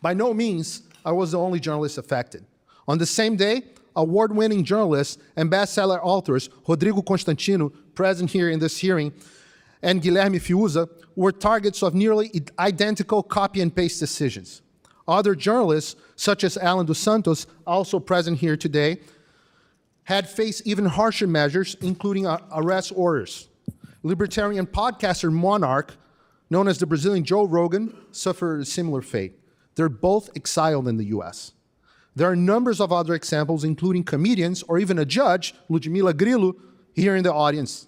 By no means I was the only journalist affected. On the same day, award-winning journalists and bestseller authors Rodrigo Constantino, present here in this hearing, and Guilherme Fiuza were targets of nearly identical copy and paste decisions. Other journalists, such as Alan dos Santos, also present here today, had faced even harsher measures, including arrest orders. Libertarian podcaster Monarch, known as the Brazilian Joe Rogan, suffered a similar fate. They're both exiled in the US. There are numbers of other examples, including comedians or even a judge, Ludmila Grillo, here in the audience,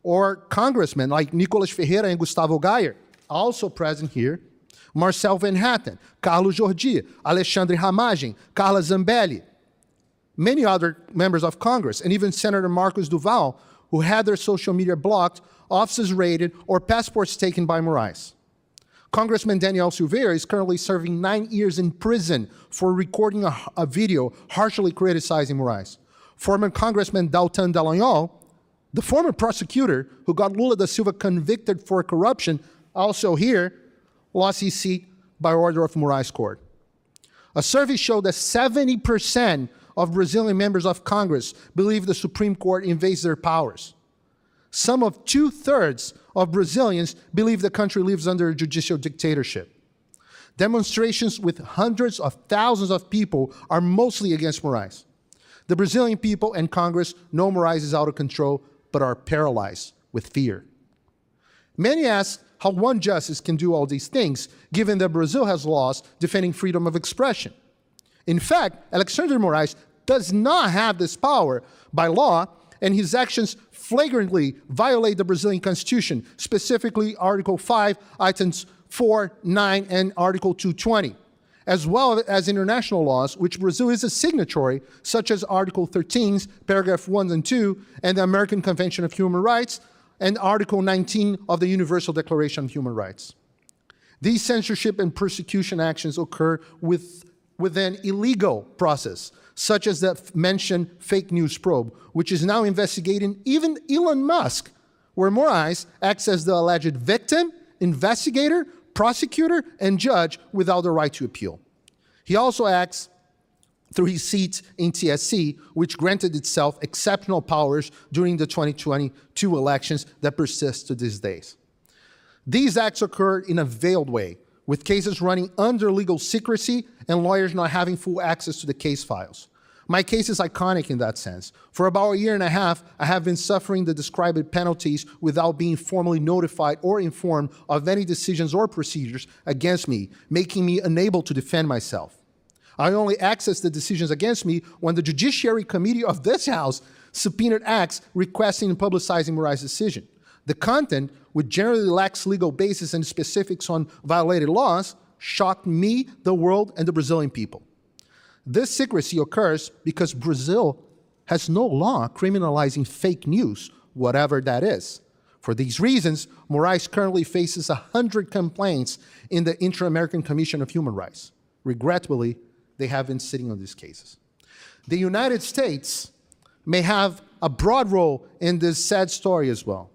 or congressmen like Nicolas Ferreira and Gustavo Gayer, also present here, Marcel Van Hatten, Carlos Jordi, Alexandre Ramagem, Carla Zambelli, many other members of Congress, and even Senator Marcos Duval, who had their social media blocked, offices raided, or passports taken by Moraes. Congressman Daniel Silveira is currently serving 9 years in prison for recording a video harshly criticizing Moraes. Former Congressman Dalton Dallagnol, the former prosecutor who got Lula da Silva convicted for corruption, also here, lost his seat by order of Moraes Court. A survey showed that 70% of Brazilian members of Congress believe the Supreme Court invades their powers. Some of 2/3 of Brazilians believe the country lives under a judicial dictatorship. Demonstrations with hundreds of thousands of people are mostly against Moraes. The Brazilian people and Congress know Moraes is out of control, but are paralyzed with fear. Many ask how one justice can do all these things, given that Brazil has laws defending freedom of expression. In fact, Alexandre de Moraes does not have this power by law, and his actions flagrantly violate the Brazilian Constitution, specifically Article 5, items 4, 9, and Article 220, as well as international laws, which Brazil is a signatory, such as Article 13, paragraph 1 and 2, and the American Convention of Human Rights, and Article 19 of the Universal Declaration of Human Rights. These censorship and persecution actions occur within illegal process, such as the mentioned fake news probe, which is now investigating even Elon Musk, where Moraes acts as the alleged victim, investigator, prosecutor, and judge without the right to appeal. He also acts through his seat in TSC, which granted itself exceptional powers during the 2022 elections that persist to these days. These acts occurred in a veiled way, with cases running under legal secrecy and lawyers not having full access to the case files. My case is iconic in that sense. For about a year and a half, I have been suffering the described penalties without being formally notified or informed of any decisions or procedures against me, making me unable to defend myself. I only access the decisions against me when the Judiciary Committee of this House subpoenaed acts requesting and publicizing Moraes' decision. The content, which generally lacks legal basis and specifics on violated laws, shocked me, the world, and the Brazilian people. This secrecy occurs because Brazil has no law criminalizing fake news, whatever that is. For these reasons, Moraes currently faces 100 complaints in the Inter-American Commission of Human Rights. Regrettably, they have been sitting on these cases. The United States may have a broad role in this sad story as well.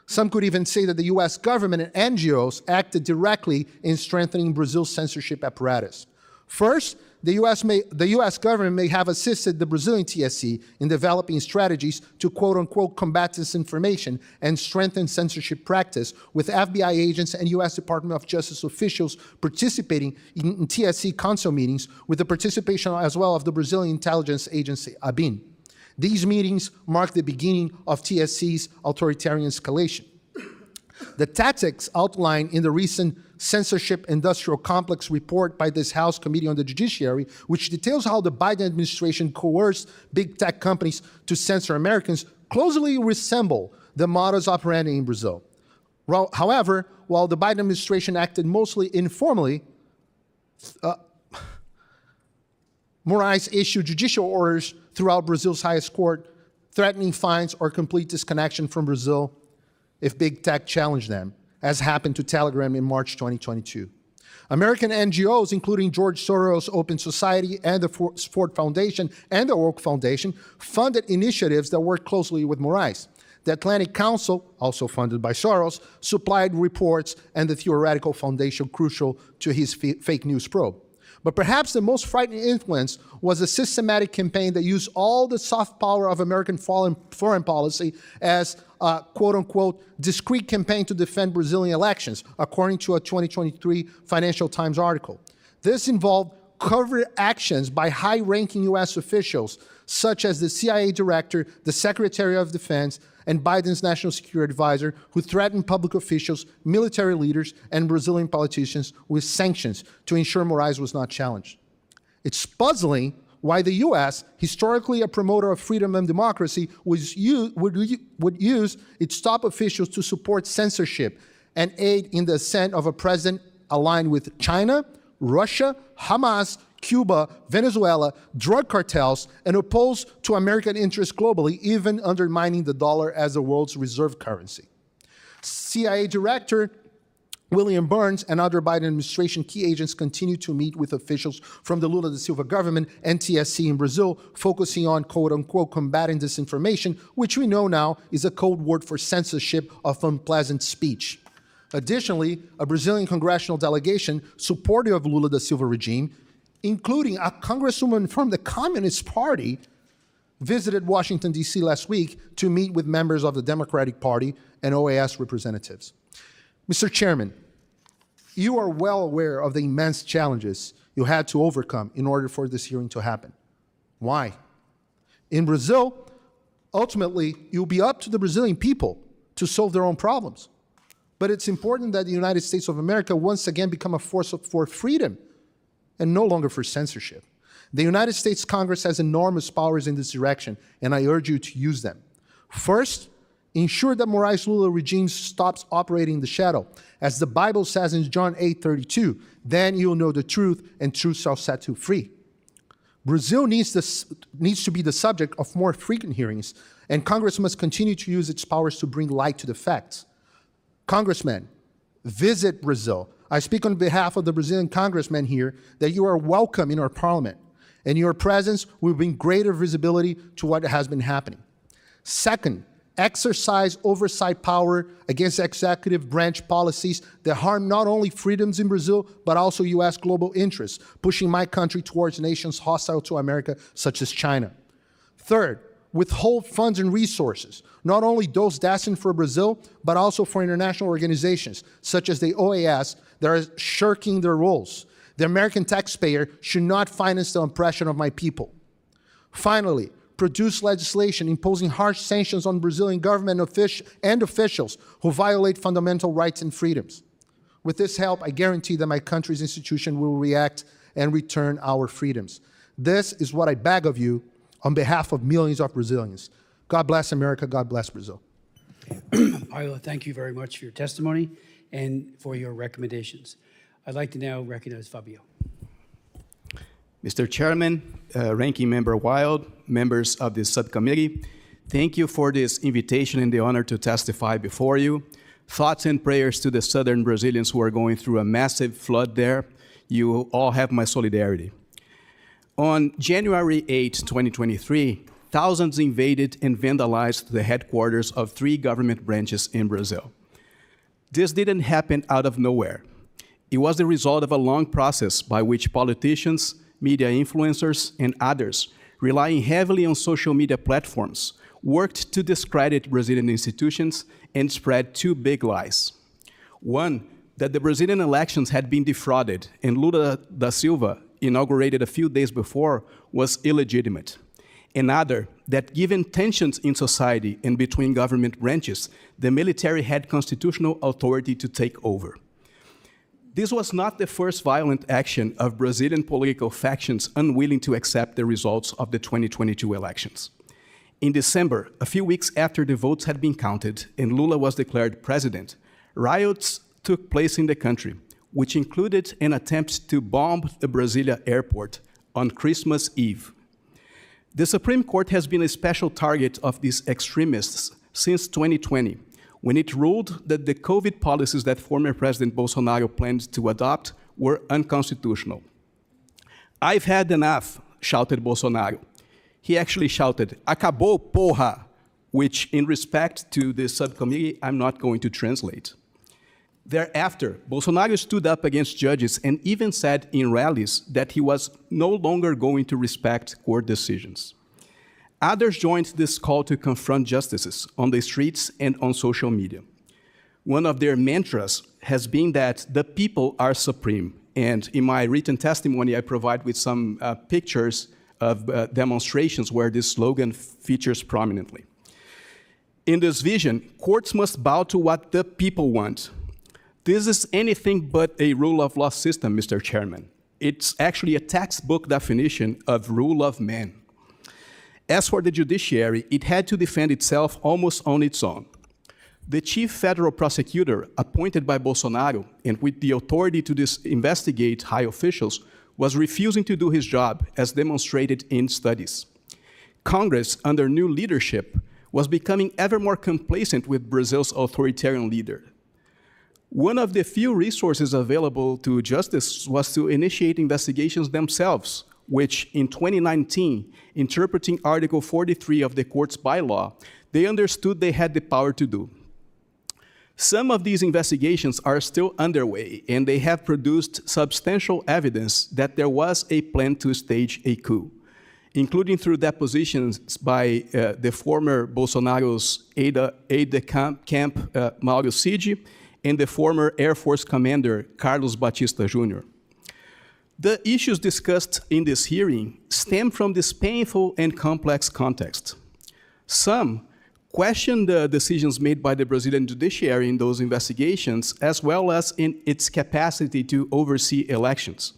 Some could even say that the US government and NGOs acted directly in strengthening Brazil's censorship apparatus. First, the US government may have assisted the Brazilian TSC in developing strategies to quote-unquote combat disinformation and strengthen censorship practice, with FBI agents and US Department of Justice officials participating in TSC council meetings, with the participation as well of the Brazilian intelligence agency, ABIN. These meetings mark the beginning of TSC's authoritarian escalation. The tactics outlined in the recent Censorship Industrial Complex report by this House Committee on the Judiciary, which details how the Biden administration coerced big tech companies to censor Americans, closely resemble the modus operandi in Brazil. However, while the Biden administration acted mostly informally, Moraes issued judicial orders throughout Brazil's highest court, threatening fines or complete disconnection from Brazil if big tech challenged them, as happened to Telegram in March 2022. American NGOs, including George Soros' Open Society and the Ford Foundation and the Woke Foundation, funded initiatives that worked closely with Moraes. The Atlantic Council, also funded by Soros, supplied reports and the theoretical foundation crucial to his fake news probe. But perhaps the most frightening influence was a systematic campaign that used all the soft power of American foreign policy as a quote-unquote discreet campaign to defend Brazilian elections, according to a 2023 Financial Times article. This involved covert actions by high-ranking US officials, such as the CIA director, the Secretary of Defense, and Biden's national security advisor, who threatened public officials, military leaders, and Brazilian politicians with sanctions to ensure Moraes was not challenged. It's puzzling why the US, historically a promoter of freedom and democracy, would use its top officials to support censorship and aid in the ascent of a president aligned with China, Russia, Hamas, Cuba, Venezuela, drug cartels, and opposed to American interests globally, even undermining the dollar as the world's reserve currency. CIA Director William Burns and other Biden administration key agents continue to meet with officials from the Lula da Silva government and TSC in Brazil, focusing on quote-unquote combating disinformation, which we know now is a code word for censorship of unpleasant speech. Additionally, a Brazilian congressional delegation supportive of Lula da Silva regime, including a congresswoman from the Communist Party, visited Washington, D.C. last week to meet with members of the Democratic Party and OAS representatives. Mr. Chairman, you are well aware of the immense challenges you had to overcome in order for this hearing to happen. Why? In Brazil, ultimately, it will be up to the Brazilian people to solve their own problems. But it's important that the United States of America once again become a force for freedom and no longer for censorship. The United States Congress has enormous powers in this direction, and I urge you to use them. First, ensure that Moraes Lula regime stops operating in the shadow. As the Bible says in John 8:32, then you'll know the truth, and truth shall set you free. Brazil needs to be the subject of more frequent hearings, and Congress must continue to use its powers to bring light to the facts. Congressmen, visit Brazil. I speak on behalf of the Brazilian congressmen here that you are welcome in our parliament, and your presence will bring greater visibility to what has been happening. Second, exercise oversight power against executive branch policies that harm not only freedoms in Brazil, but also U.S. global interests, pushing my country towards nations hostile to America, such as China. Third, withhold funds and resources, not only those destined for Brazil, but also for international organizations, such as the OAS, that are shirking their roles. The American taxpayer should not finance the oppression of my people. Finally, produce legislation imposing harsh sanctions on Brazilian government and officials who violate fundamental rights and freedoms. With this help, I guarantee that my country's institution will react and return our freedoms. This is what I beg of you on behalf of millions of Brazilians. God bless America, God bless Brazil. Paula, thank you very much for your testimony and for your recommendations. I'd like to now recognize Fabio. Mr. Chairman, Ranking Member Wild, members of the subcommittee, thank you for this invitation and the honor to testify before you. Thoughts and prayers to the southern Brazilians who are going through a massive flood there. You all have my solidarity. On January 8, 2023, thousands invaded and vandalized the headquarters of 3 government branches in Brazil. This didn't happen out of nowhere. It was the result of a long process by which politicians, media influencers, and others, relying heavily on social media platforms, worked to discredit Brazilian institutions and spread 2 big lies. One, that the Brazilian elections had been defrauded and Lula da Silva, inaugurated a few days before, was illegitimate. Another, that given tensions in society and between government branches, the military had constitutional authority to take over. This was not the first violent action of Brazilian political factions unwilling to accept the results of the 2022 elections. In December, a few weeks after the votes had been counted and Lula was declared president, riots took place in the country, which included an attempt to bomb the Brasilia airport on Christmas Eve. The Supreme Court has been a special target of these extremists since 2020, when it ruled that the COVID policies that former President Bolsonaro planned to adopt were unconstitutional. "I've had enough," shouted Bolsonaro. He actually shouted, "Acabou, porra," which in respect to the subcommittee, I'm not going to translate. Thereafter, Bolsonaro stood up against judges and even said in rallies that he was no longer going to respect court decisions. Others joined this call to confront justices on the streets and on social media. One of their mantras has been that the people are supreme. And in my written testimony, I provide with some pictures of demonstrations where this slogan features prominently. In this vision, courts must bow to what the people want. This is anything but a rule of law system, Mr. Chairman. It's actually a textbook definition of rule of man. As for the judiciary, it had to defend itself almost on its own. The chief federal prosecutor appointed by Bolsonaro and with the authority to investigate high officials was refusing to do his job, as demonstrated in studies. Congress, under new leadership, was becoming ever more complacent with Brazil's authoritarian leader. One of the few resources available to justice was to initiate investigations themselves, which in 2019, interpreting Article 43 of the court's bylaw, they understood they had the power to do. Some of these investigations are still underway, and they have produced substantial evidence that there was a plan to stage a coup, including through depositions by the former Bolsonaro's aide-de-camp, Mauro Cid, and the former Air Force commander, Carlos Batista Jr. The issues discussed in this hearing stem from this painful and complex context. Some question the decisions made by the Brazilian judiciary in those investigations, as well as in its capacity to oversee elections.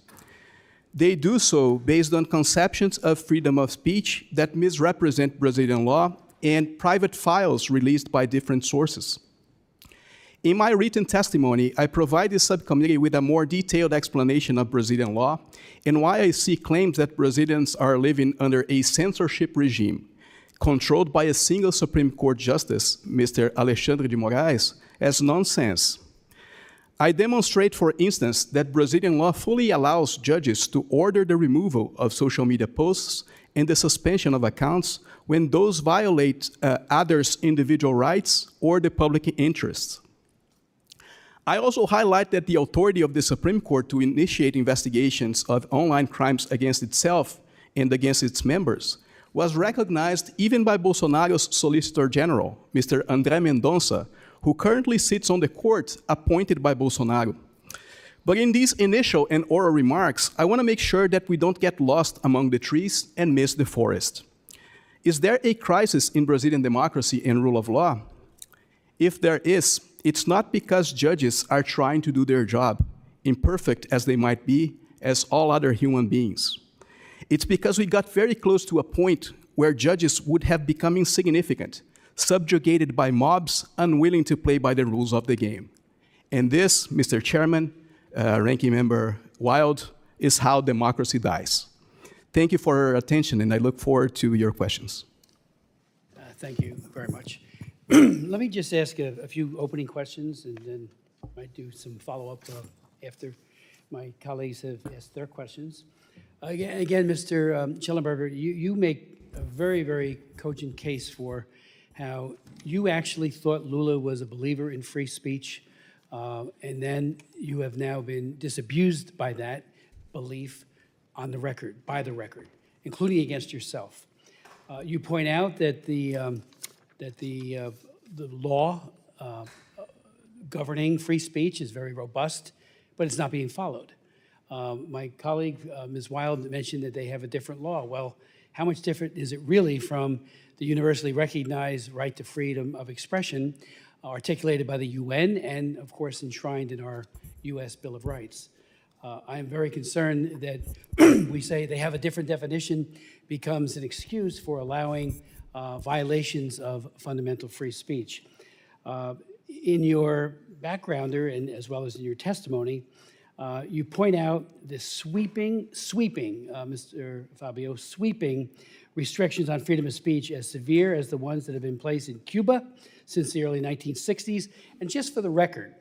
They do so based on conceptions of freedom of speech that misrepresent Brazilian law and private files released by different sources. In my written testimony, I provide the subcommittee with a more detailed explanation of Brazilian law and why I see claims that Brazilians are living under a censorship regime controlled by a single Supreme Court justice, Mr. Alexandre de Moraes, as nonsense. I demonstrate, for instance, that Brazilian law fully allows judges to order the removal of social media posts and the suspension of accounts when those violate others' individual rights or the public interest. I also highlight that the authority of the Supreme Court to initiate investigations of online crimes against itself and against its members was recognized even by Bolsonaro's Solicitor General, Mr. André Mendonça, who currently sits on the court appointed by Bolsonaro. But in these initial and oral remarks, I want to make sure that we don't get lost among the trees and miss the forest. Is there a crisis in Brazilian democracy and rule of law? If there is, it's not because judges are trying to do their job, imperfect as they might be, as all other human beings. It's because we got very close to a point where judges would have become insignificant, subjugated by mobs unwilling to play by the rules of the game. And this, Mr. Chairman, Ranking Member Wild, is how democracy dies. Thank you for your attention, and I look forward to your questions. Thank you very much. Let me just ask a few opening questions, and then I might do some follow-up after my colleagues have asked their questions. Again, Mr. Schellenberger, you make a very, very cogent case for how you actually thought Lula was a believer in free speech, and then you have now been disabused by that belief on the record, by the record, including against yourself. You point out that the law governing free speech is very robust, but it's not being followed. My colleague, Ms. Wild, mentioned that they have a different law. Well, how much different is it really from the universally recognized right to freedom of expression articulated by the UN and, of course, enshrined in our U.S. Bill of Rights? I am very concerned that we say they have a different definition becomes an excuse for allowing violations of fundamental free speech. In your backgrounder, and as well as in your testimony, you point out the sweeping, Mr. Fabio, sweeping restrictions on freedom of speech as severe as the ones that have been placed in Cuba since the early 1960s. And just for the record,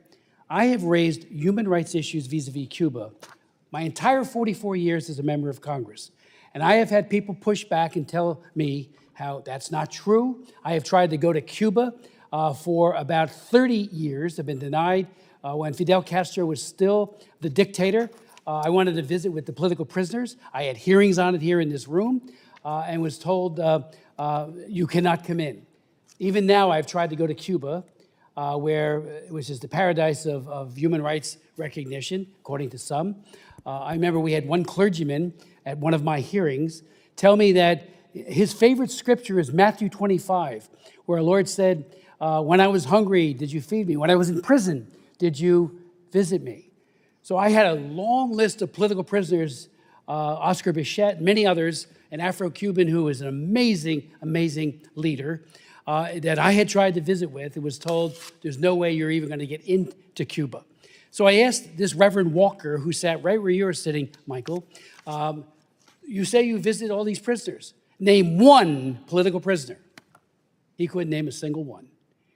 I have raised human rights issues vis-a-vis Cuba my entire 44 years as a member of Congress. And I have had people push back and tell me how that's not true. I have tried to go to Cuba for about 30 years. I've been denied when Fidel Castro was still the dictator. I wanted to visit with the political prisoners. I had hearings on it here in this room and was told, you cannot come in. Even now, I've tried to go to Cuba, which is the paradise of human rights recognition, according to some. I remember we had one clergyman at one of my hearings tell me that his favorite scripture is Matthew 25, where our Lord said, when I was hungry, did you feed me? When I was in prison, did you visit me? So I had a long list of political prisoners, Oscar Bichette, many others, an Afro-Cuban who is an amazing, amazing leader that I had tried to visit with and was told, there's no way you're even going to get into Cuba. So I asked this Reverend Walker, who sat right where you're sitting, Michael, you say you visited all these prisoners. Name one political prisoner. He couldn't name a single one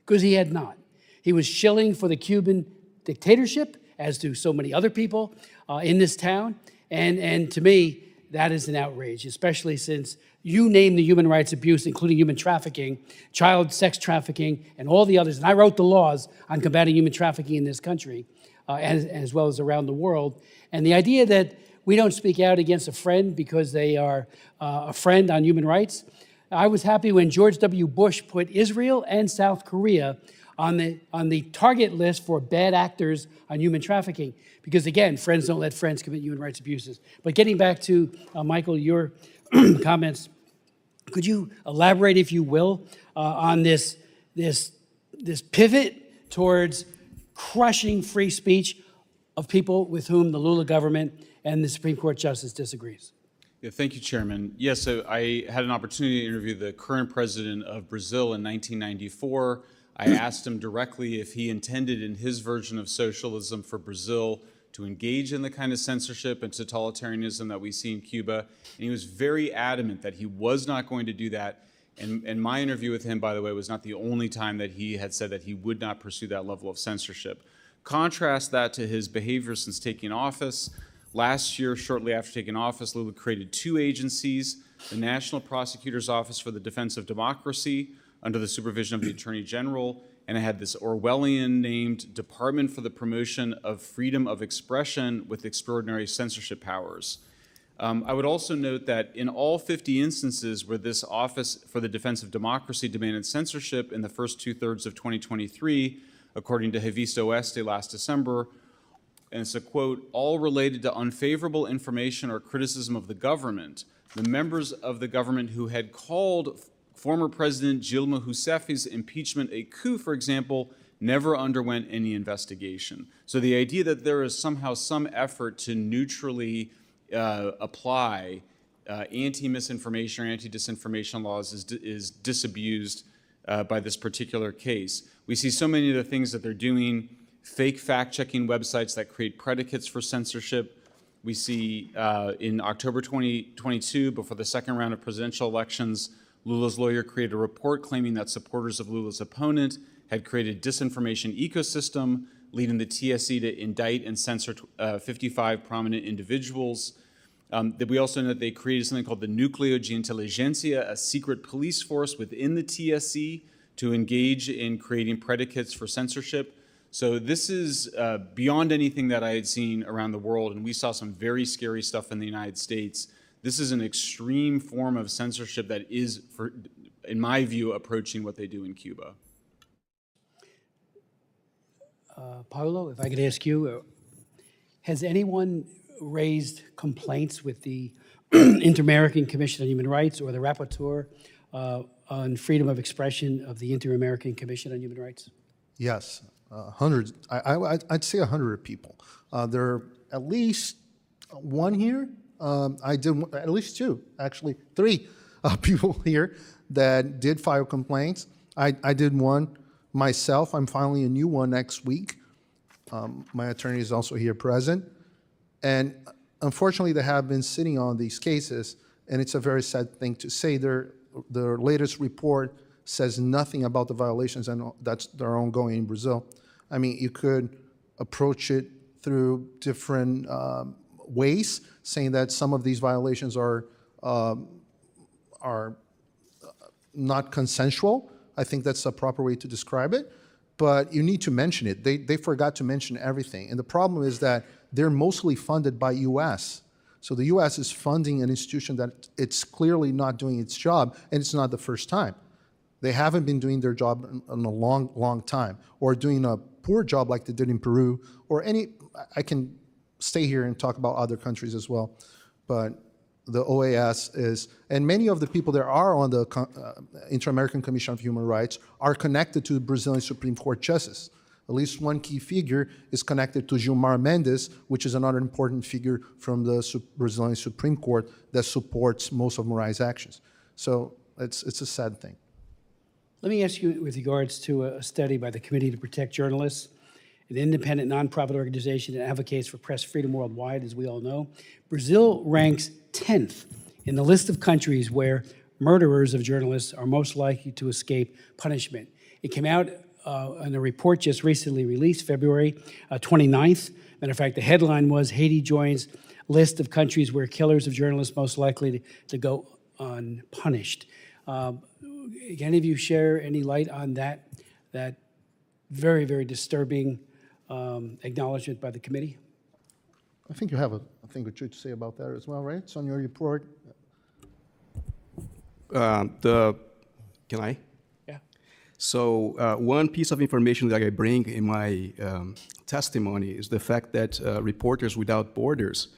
because he had not. He was shilling for the Cuban dictatorship, as do so many other people in this town. And to me, that is an outrage, especially since you named the human rights abuse, including human trafficking, child sex trafficking, and all the others. And I wrote the laws on combating human trafficking in this country, as well as around the world. And the idea that we don't speak out against a friend because they are a friend on human rights. I was happy when George W. Bush put Israel and South Korea on the target list for bad actors on human trafficking. Because again, friends don't let friends commit human rights abuses. But getting back to, Michael, your comments, could you elaborate, if you will, on this pivot towards crushing free speech of people with whom the Lula government and the Supreme Court justice disagrees? Yeah, thank you, Chairman. Yes, so I had an opportunity to interview the current president of Brazil in 1994. I asked him directly if he intended in his version of socialism for Brazil to engage in the kind of censorship and totalitarianism that we see in Cuba. And he was very adamant that he was not going to do that. And my interview with him, by the way, was not the only time that he had said that he would not pursue that level of censorship. Contrast that to his behavior since taking office. Last year, shortly after taking office, Lula created two agencies, the National Prosecutor's Office for the Defense of Democracy, under the supervision of the Attorney General, and it had this Orwellian-named Department for the Promotion of Freedom of Expression with extraordinary censorship powers. I would also note that in all 50 instances where this Office for the Defense of Democracy demanded censorship in the first two-thirds of 2023, according to Revista Oeste last December, and it's a quote, all related to unfavorable information or criticism of the government, the members of the government who had called former President Dilma Rousseff's impeachment a coup, for example, never underwent any investigation. So the idea that there is somehow some effort to neutrally apply anti-misinformation or anti-disinformation laws is disabused by this particular case. We see so many of the things that they're doing, fake fact-checking websites that create predicates for censorship. We see in October 2022, before the second round of presidential elections, Lula's lawyer created a report claiming that supporters of Lula's opponent had created a disinformation ecosystem, leading the TSE to indict and censor 55 prominent individuals. That we also know that they created something called the Núcleo de Inteligência, a secret police force within the TSE to engage in creating predicates for censorship. So this is beyond anything that I had seen around the world, and we saw some very scary stuff in the United States. This is an extreme form of censorship that is, in my view, approaching what they do in Cuba. Paulo, if I could ask you, has anyone raised complaints with the Inter-American Commission on Human Rights or the rapporteur on freedom of expression of the Inter-American Commission on Human Rights? Yes, hundreds. I'd say 100 people. There are at least one here. I did at least two, actually, three people here that did file complaints. I did one myself. I'm filing a new one next week. My attorney is also here present. And unfortunately, they have been sitting on these cases, and it's a very sad thing to say. Their latest report says nothing about the violations and that are ongoing in Brazil. I mean, you could approach it through different ways, saying that some of these violations are not consensual. I think that's a proper way to describe it. But you need to mention it. They forgot to mention everything. And the problem is that they're mostly funded by U.S. So the U.S. is funding an institution that it's clearly not doing its job, and it's not the first time. They haven't been doing their job in a long, long time, or doing a poor job like they did in Peru, or any, I can stay here and talk about other countries as well. But the OAS is, and many of the people that are on the Inter-American Commission of Human Rights are connected to the Brazilian Supreme Court justice. At least one key figure is connected to Gilmar Mendes, which is another important figure from the Brazilian Supreme Court that supports most of Moraes' actions. So it's a sad thing. Let me ask you with regards to a study by the Committee to Protect Journalists, an independent nonprofit organization that advocates for press freedom worldwide, as we all know. Brazil ranks 10th in the list of countries where murderers of journalists are most likely to escape punishment. It came out in a report just recently released, February 29th. Matter of fact, the headline was Haiti joins list of countries where killers of journalists most likely to go unpunished. Can any of you share any light on that very, very disturbing acknowledgement by the committee? I think you have a thing or two to say about that as well, right? It's on your report. Can I? Yeah. So one piece of information that I bring in my testimony is the fact that Reporters Without Borders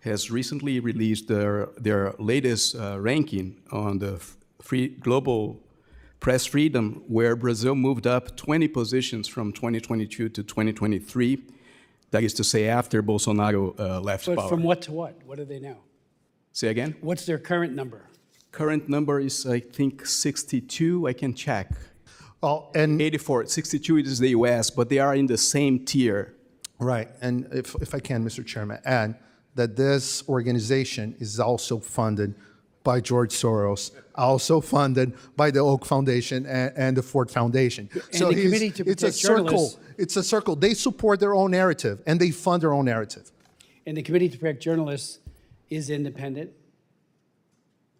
has recently released their latest ranking on the global press freedom, where Brazil moved up 20 positions from 2022 to 2023. That is to say, after Bolsonaro left But power. from what to what? What are they now? Say again? What's their current number? Current number is, I think, 62. I can check. Oh, and 84. 62 is the US, but they are in the same tier. right, and if I can, Mr. Chairman, add that this organization is also funded by George Soros, also funded by the Oak Foundation and the Ford Foundation. the Committee to it's a Protect circle. Journalists- It's a circle. They support their own narrative and they fund their own narrative. And the Committee to Protect Journalists is independent.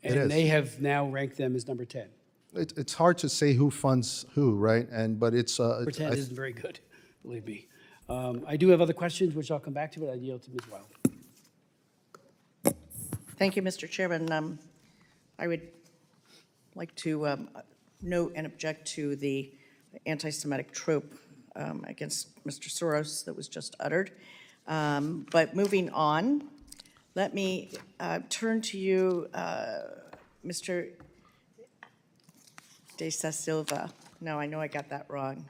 It And is. they have now ranked them as number 10. It's hard to say who funds who, right? But it's Number 10 isn't very good, believe me. I do have other questions, which I'll come back to, but I yield to Ms. Wild. Thank you, Mr. Chairman. I would like to note and object to the anti-Semitic trope against Mr. Soros that was just uttered. But moving on, let me turn to you, Mr. De Sa Silva. No, I know I got that wrong.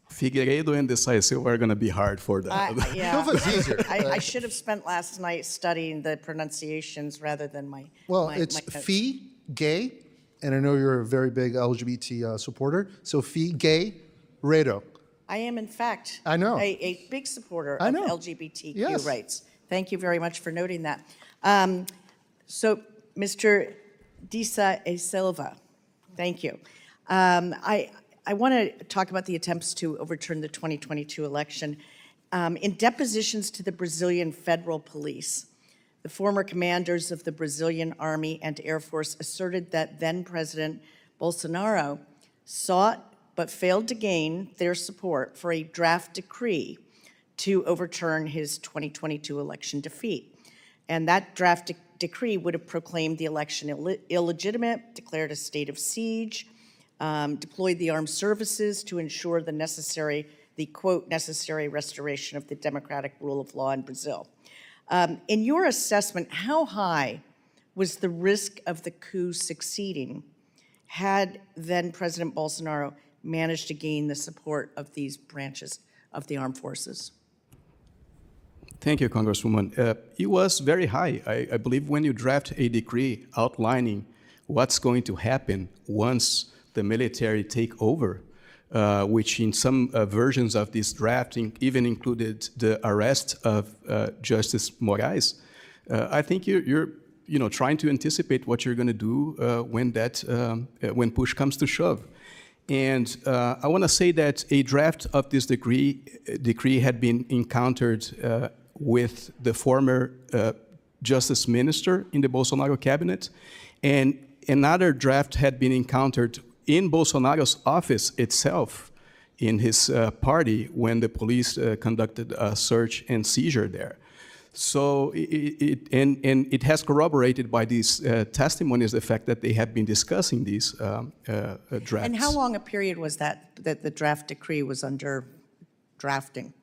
Figueiredo and Decisive are going to be hard for that. Yeah, Silva's easier. I should have spent last night studying the pronunciations rather than my. Well, my it's notes. Fee Gay, and I know you're a very big LGBT supporter. So Fee Gay Redo. I am, in fact, I know. a big supporter I of know. LGBTQ Yes. rights. Thank you very much for noting that. So, Mr. Disa E. Silva, thank you. I want to talk about the attempts to overturn the 2022 election. In depositions to the Brazilian Federal Police, the former commanders of the Brazilian Army and Air Force asserted that then-President Bolsonaro sought but failed to gain their support for a draft decree to overturn his 2022 election defeat. And that draft decree would have proclaimed the election illegitimate, declared a state of siege, deployed the armed services to ensure the quote, necessary restoration of the democratic rule of law in Brazil. In your assessment, how high was the risk of the coup succeeding had then President Bolsonaro managed to gain the support of these branches of the armed forces? Thank you, Congresswoman. It was very high. I believe when you draft a decree outlining what's going to happen once the military take over, which in some versions of this drafting even included the arrest of Justice Moraes, I think you're trying to anticipate what you're going to do when push comes to shove. And I want to say that a draft of this decree had been encountered with the former justice minister in the Bolsonaro cabinet, and another draft had been encountered in Bolsonaro's office itself, in his party, when the police conducted a search and seizure there. So it has corroborated by these testimonies the fact that they have been discussing these drafts. And how long a period was that the draft decree was under drafting?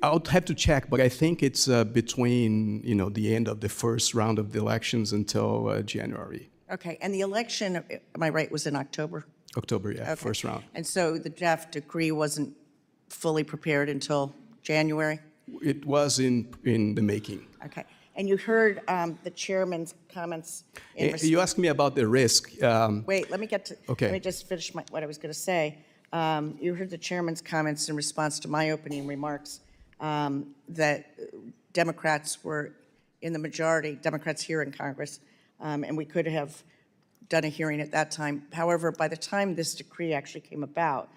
I'll have to check, but I think it's between the end of the first round of the elections until January. Okay, and the election, am I right, was in October? October, yeah, Okay. first round. And so the draft decree wasn't fully prepared until January? It was in the making. Okay, and you heard the chairman's comments in response. You asked me about the risk. Wait, let me get to, Okay. let me just finish what I was going to say. You heard the chairman's comments in response to my opening remarks that Democrats were in the majority, Democrats here in Congress, and we could have done a hearing at that time. However, by the time this decree actually came about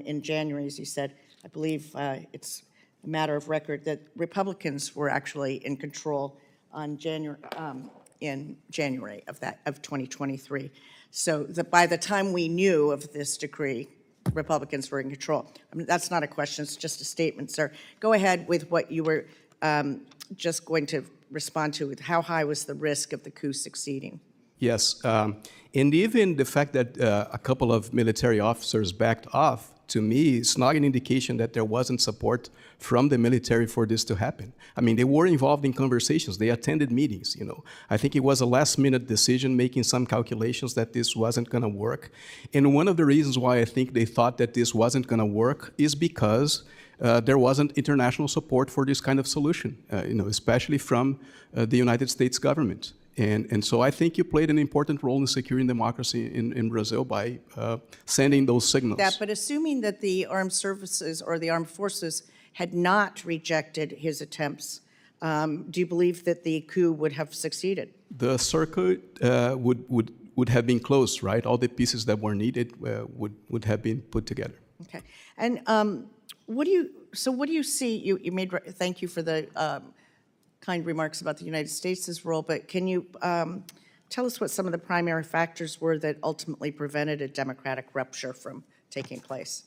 in January, as you said, I believe it's a matter of record that Republicans were actually in control on in January of 2023. So by the time we knew of this decree, Republicans were in control. I mean, that's not a question, it's just a statement, sir. Go ahead with what you were just going to respond to, with how high was the risk of the coup succeeding? Yes, and even the fact that a couple of military officers backed off, to me, it's not an indication that there wasn't support from the military for this to happen. I mean, they were involved in conversations, they attended meetings, I think it was a last-minute decision, making some calculations that this wasn't going to work. And one of the reasons why I think they thought that this wasn't going to work is because there wasn't international support for this kind of solution, especially from the United States government. And so I think you played an important role in securing democracy in Brazil by sending those signals. But assuming that the armed services or the armed forces had not rejected his attempts, do you believe that the coup would have succeeded? The circuit would have been closed, right? All the pieces that were needed would have been put together. Okay. And what do you see? You made. Thank you for the kind remarks about the United States' role, but can you tell us what some of the primary factors were that ultimately prevented a democratic rupture from taking place?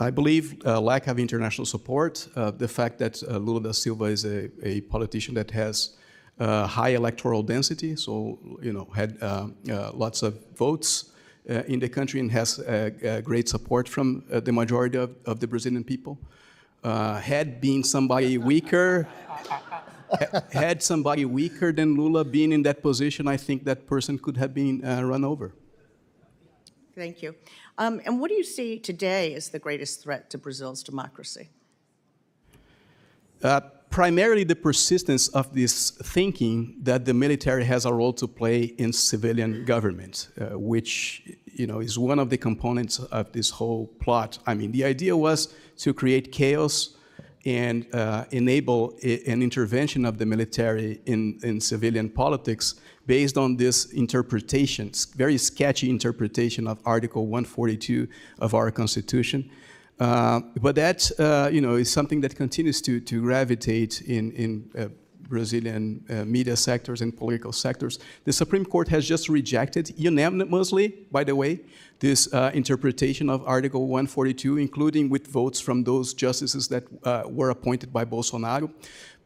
I believe lack of international support, the fact that Lula da Silva is a politician that has high electoral density, so had lots of votes in the country and has great support from the majority of the Brazilian people. Had been somebody weaker, had somebody weaker than Lula been in that position, I think that person could have been run over. Thank you. And what do you see today as the greatest threat to Brazil's democracy? Primarily the persistence of this thinking that the military has a role to play in civilian government, which is one of the components of this whole plot. I mean, the idea was to create chaos and enable an intervention of the military in civilian politics based on this interpretation, very sketchy interpretation of Article 142 of our Constitution. But that, is something that continues to gravitate in Brazilian media sectors and political sectors. The Supreme Court has just rejected unanimously, by the way, this interpretation of Article 142, including with votes from those justices that were appointed by Bolsonaro.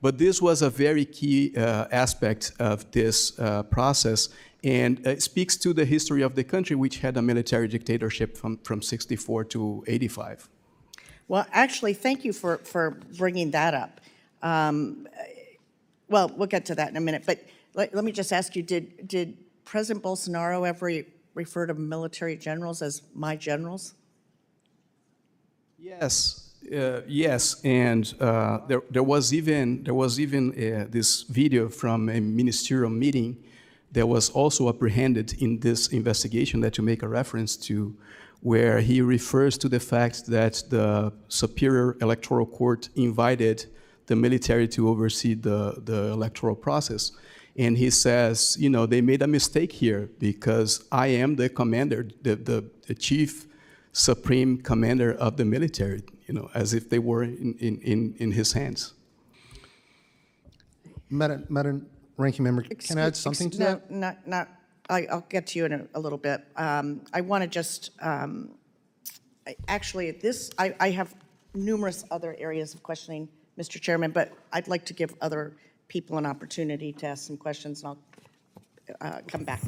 But this was a very key aspect of this process, and it speaks to the history of the country, which had a military dictatorship from 64 to 85. Well, actually, thank you for bringing that up. Well, we'll get to that in a minute, but let me just ask you, did President Bolsonaro ever refer to military generals as my generals? Yes, yes, and there was even this video from a ministerial meeting that was also apprehended in this investigation that you make a reference to, where he refers to the fact that the Superior Electoral Court invited the military to oversee the electoral process. And he says, they made a mistake here because I am the commander, the chief supreme commander of the military, as if they were in his hands. Madam Ranking Member, can I add something to that? No, I'll get to you in a little bit. I want to just, actually, I have numerous other areas of questioning, Mr. Chairman, but I'd like to give other people an opportunity to ask some questions, and I'll come back.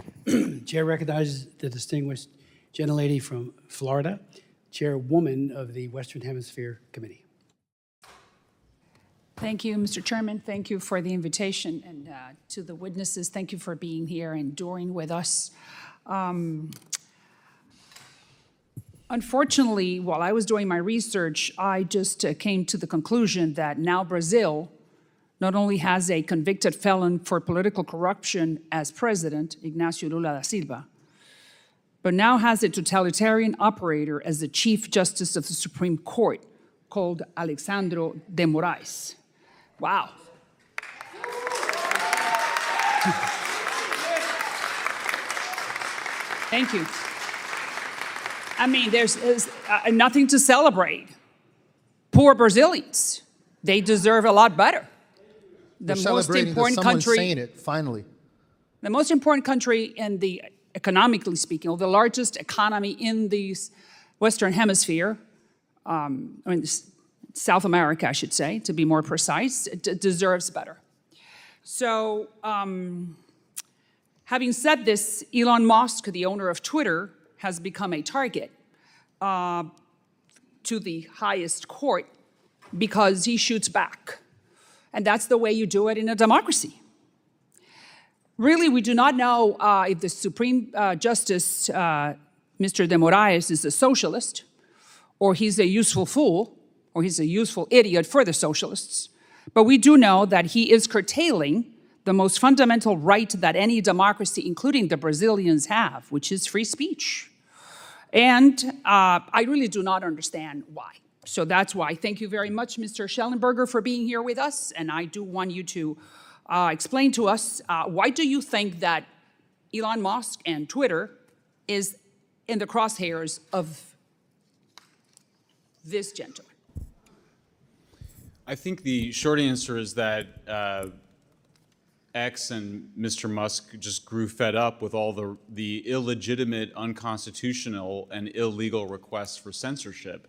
Chair recognizes the distinguished gentlelady from Florida, chairwoman of the Western Hemisphere Committee. Thank you, Mr. Chairman. Thank you for the invitation. And to the witnesses, thank you for being here and enduring with us. Unfortunately, while I was doing my research, I just came to the conclusion that now Brazil not only has a convicted felon for political corruption as president, Ignacio Lula da Silva, but now has a totalitarian operator as the Chief Justice of the Supreme Court called Alexandre de Moraes. Wow. Thank you. I mean, there's nothing to celebrate. Poor Brazilians, they deserve a lot better. The most important country, saying it, finally. The most important country in the, economically speaking, or the largest economy in the Western Hemisphere, South America, I should say, to be more precise, deserves better. So, having said this, Elon Musk, the owner of Twitter, has become a target to the highest court because he shoots back. And that's the way you do it in a democracy. Really, we do not know if the Supreme Justice, Mr. de Moraes, is a socialist or he's a useful fool, or he's a useful idiot for the socialists. But we do know that he is curtailing the most fundamental right that any democracy, including the Brazilians, have, which is free speech. And I really do not understand why. So that's why. Thank you very much, Mr. Schellenberger, for being here with us. And I do want you to explain to us, why do you think that Elon Musk and Twitter is in the crosshairs of this gentleman? I think the short answer is that X and Mr. Musk just grew fed up with all the illegitimate, unconstitutional, and illegal requests for censorship.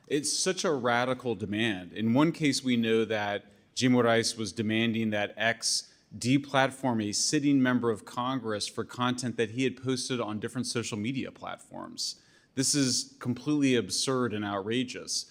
It's such a radical demand. In one case, we know that Jim Moraes was demanding that X deplatform a sitting member of Congress for content that he had posted on different social media platforms. This is completely absurd and outrageous.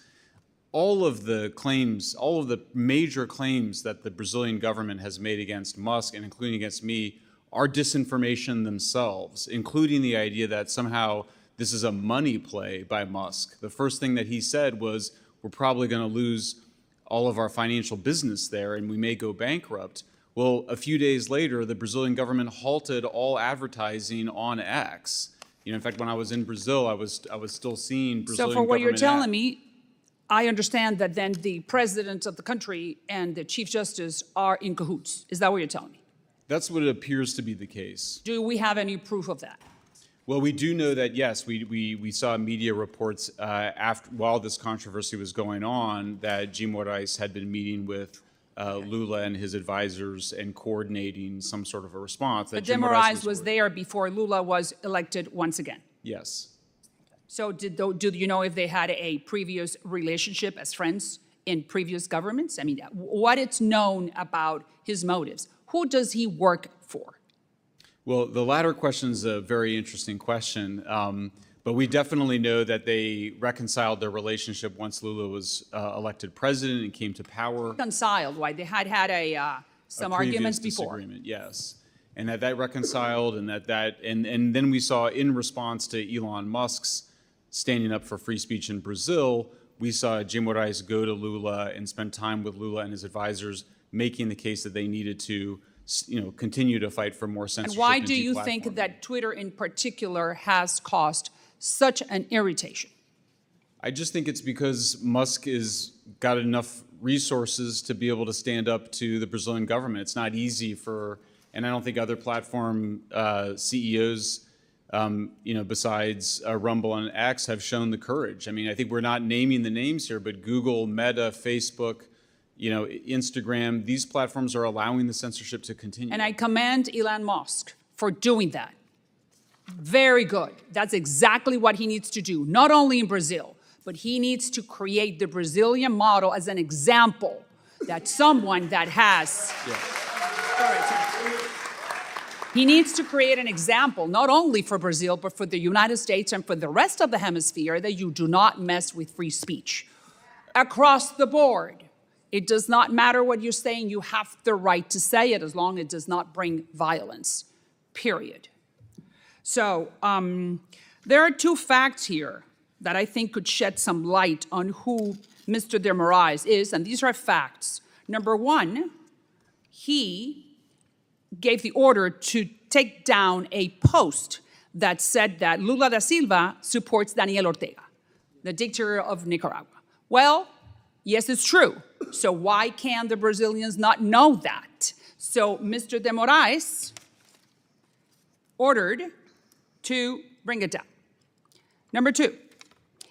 All of the claims, all of the major claims that the Brazilian government has made against Musk and including against me are disinformation themselves, including the idea that somehow this is a money play by Musk. The first thing that he said was, we're probably going to lose all of our financial business there and we may go bankrupt. Well, a few days later, the Brazilian government halted all advertising on X. You know, in fact, when I was in Brazil, I was still seeing Brazilian So for what you're government telling me, I understand that then the president of the country and the chief justice are in cahoots. Is that what you're telling me? That's what it appears to be the case. Do we have any proof of that? Well, we do know that, yes, we saw media reports while this controversy was going on that Jim Moraes had been meeting with Lula and his advisors and coordinating some sort of a response. But Jim Moraes was there before Lula was elected once again. Yes. So do you know if they had a previous relationship as friends in previous governments? I mean, what it's known about his motives? Who does he work for? Well, the latter question is a very interesting question, but we definitely know that they reconciled their relationship once Lula was elected president and came to power. Reconciled, why? They had some arguments before. Disagreement, yes. And that reconciled, and and then we saw in response to Elon Musk's standing up for free speech in Brazil, we saw Jim Moraes go to Lula and spend time with Lula and his advisors, making the case that they needed to, continue to fight for more censorship. And why do you think that Twitter in particular has caused such an irritation? I just think it's because Musk has got enough resources to be able to stand up to the Brazilian government. It's not easy and I don't think other platform CEOs, besides Rumble and X, have shown the courage. I mean, I think we're not naming the names here, but Google, Meta, Facebook, Instagram, these platforms are allowing the censorship to continue. And I commend Elon Musk for doing that. Very good. That's exactly what he needs to do, not only in Brazil, but he needs to create the Brazilian model as an example that someone that has... He needs to create an example, not only for Brazil, but for the United States and for the rest of the hemisphere, that you do not mess with free speech. Across the board, it does not matter what you're saying, you have the right to say it as long as it does not bring violence, period. So there are two facts here that I think could shed some light on who Mr. de Moraes is, and these are facts. Number one, he gave the order to take down a post that said that Lula da Silva supports Daniel Ortega, the dictator of Nicaragua. Well, yes, it's true. So why can the Brazilians not know that? So Mr. de Moraes ordered to bring it down. Number two,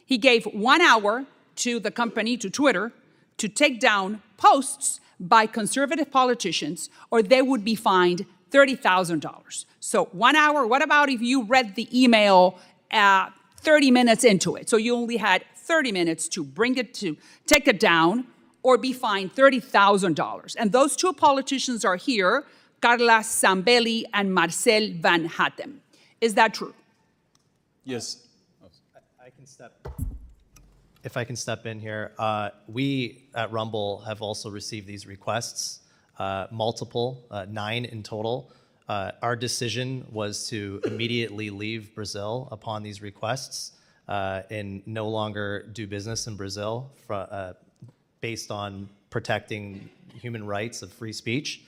he gave 1 hour to the company, to Twitter, to take down posts by conservative politicians, or they would be fined $30,000. So 1 hour, what about if you read the email 30 minutes into it? So you only had 30 minutes to take it down, or be fined $30,000. And those two politicians are here, Carla Zambelli and Marcel Van Hatten. Is that true? Yes. If I can step in here, we at Rumble have also received these requests, multiple, 9 in total. Our decision was to immediately leave Brazil upon these requests. and no longer do business in Brazil based on protecting human rights of free speech.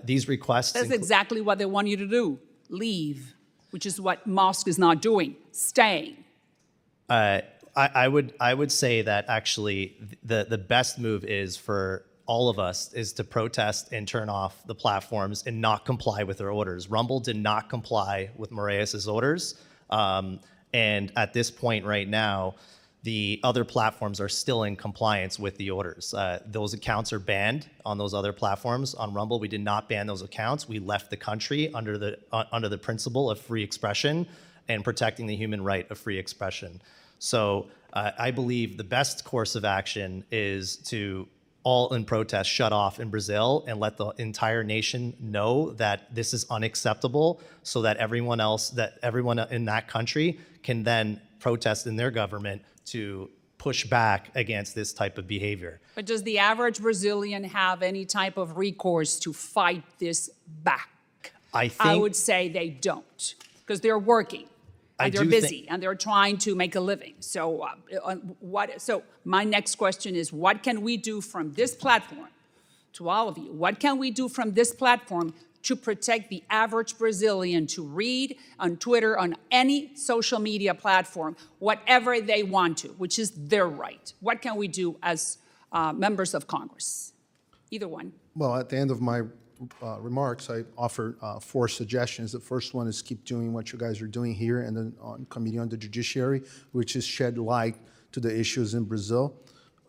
These requests That's exactly what they want you to do, leave, which is what Musk is not doing, staying. I would say that actually the best move is for all of us is to protest and turn off the platforms and not comply with their orders. Rumble did not comply with Moraes' orders. And at this point right now, the other platforms are still in compliance with the orders. Those accounts are banned on those other platforms. On Rumble, we did not ban those accounts. We left the country under the principle of free expression and protecting the human right of free expression. So I believe the best course of action is to all in protest shut off in Brazil and let the entire nation know that this is unacceptable so that everyone in that country can then protest in their government to push back against this type of behavior. But does the average Brazilian have any type of recourse to fight this back? I I would say they don't, because they're working. I And they're do busy and they're trying to make a living. So so my next question is, what can we do from this platform, to all of you, what can we do from this platform to protect the average Brazilian to read on Twitter, on any social media platform, whatever they want to, which is their right? What can we do as members of Congress? Either one. Well, at the end of my remarks, I offer 4 suggestions. The first one is keep doing what you guys are doing here and then on Committee on the Judiciary, which is shed light to the issues in Brazil.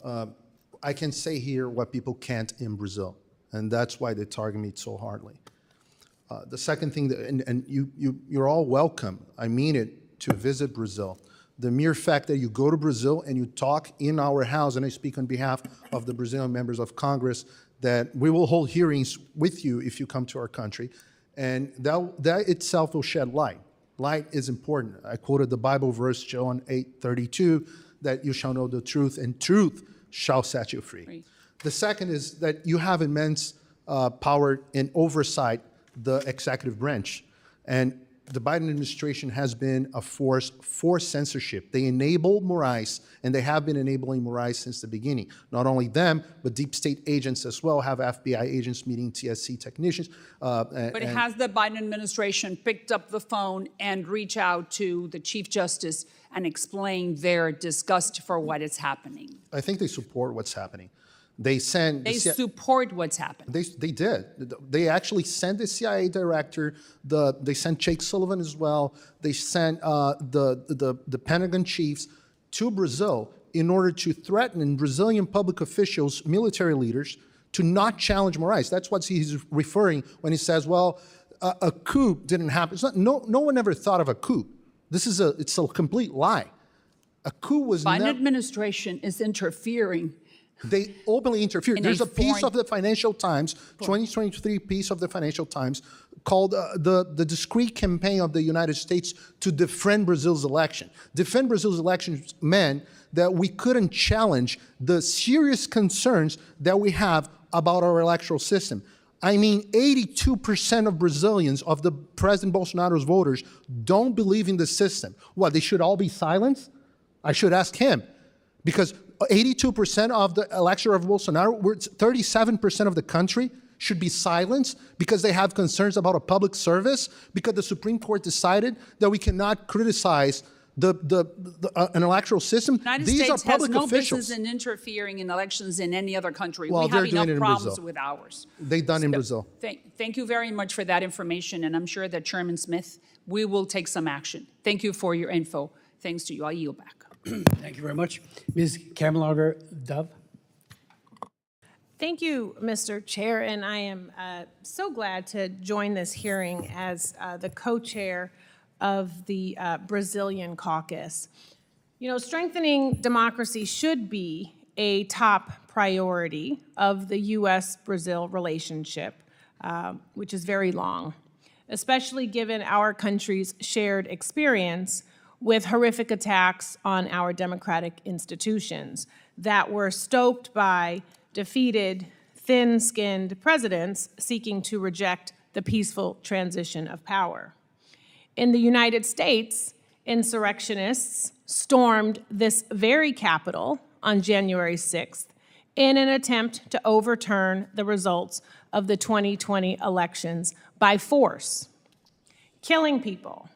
I can say here what people can't in Brazil, and that's why they target me so hardly. The second thing, and you're all welcome, I mean it, to visit Brazil. The mere fact that you go to Brazil and you talk in our house, and I speak on behalf of the Brazilian members of Congress, that we will hold hearings with you if you come to our country, and that itself will shed light. Light is important. I quoted the Bible verse, John 8:32, that you shall know the truth, and truth shall set you free. Right. The second is that you have immense power in oversight the executive branch, and the Biden administration has been a force for censorship. They enabled Moraes, and they have been enabling Moraes since the beginning. Not only them, but deep state agents as well, have FBI agents meeting TSC technicians. But has the Biden administration picked up the phone and reached out to the Chief Justice and explained their disgust for what is happening? I think they support what's happening. They send. They support what's happened. They did. They actually sent the CIA director. They sent Jake Sullivan as well. They sent the Pentagon chiefs to Brazil in order to threaten Brazilian public officials, military leaders, to not challenge Moraes. That's what he's referring when he says, "Well, a coup didn't happen." It's not, no one ever thought of a coup. It's a complete lie. A coup was Biden never. administration is interfering. They openly interfered. In There's a a piece foreign- of the Financial Times, 2023 piece of the Financial Times, called the discreet campaign of the United States to defend Brazil's election. Defend Brazil's election meant that we couldn't challenge the serious concerns that we have about our electoral system. I mean, 82% of Brazilians, of the President Bolsonaro's voters, don't believe in the system. What, they should all be silenced? I should ask him. Because 82% of the electorate of Bolsonaro, 37% of the country should be silenced because they have concerns about a public service, because the Supreme Court decided that we cannot criticize an electoral system. The United These States are public has no officials. business in interfering in elections in any other country. Well, We they're have doing enough it in problems Brazil. with ours. They've done in Brazil. Thank you very much for that information, and I'm sure that Chairman Smith, we will take some action. Thank you for your info. Thanks to you. I yield back. Thank you very much. Ms. Kamalager Dove. Thank you, Mr. Chair, and I am so glad to join this hearing as the co-chair of the Brazilian caucus. You know, strengthening democracy should be a top priority of the U.S.-Brazil relationship, which is very long, especially given our country's shared experience with horrific attacks on our democratic institutions that were stoked by defeated, thin-skinned presidents seeking to reject the peaceful transition of power. In the United States, insurrectionists stormed this very Capitol on January 6th in an attempt to overturn the results of the 2020 elections by force, killing people,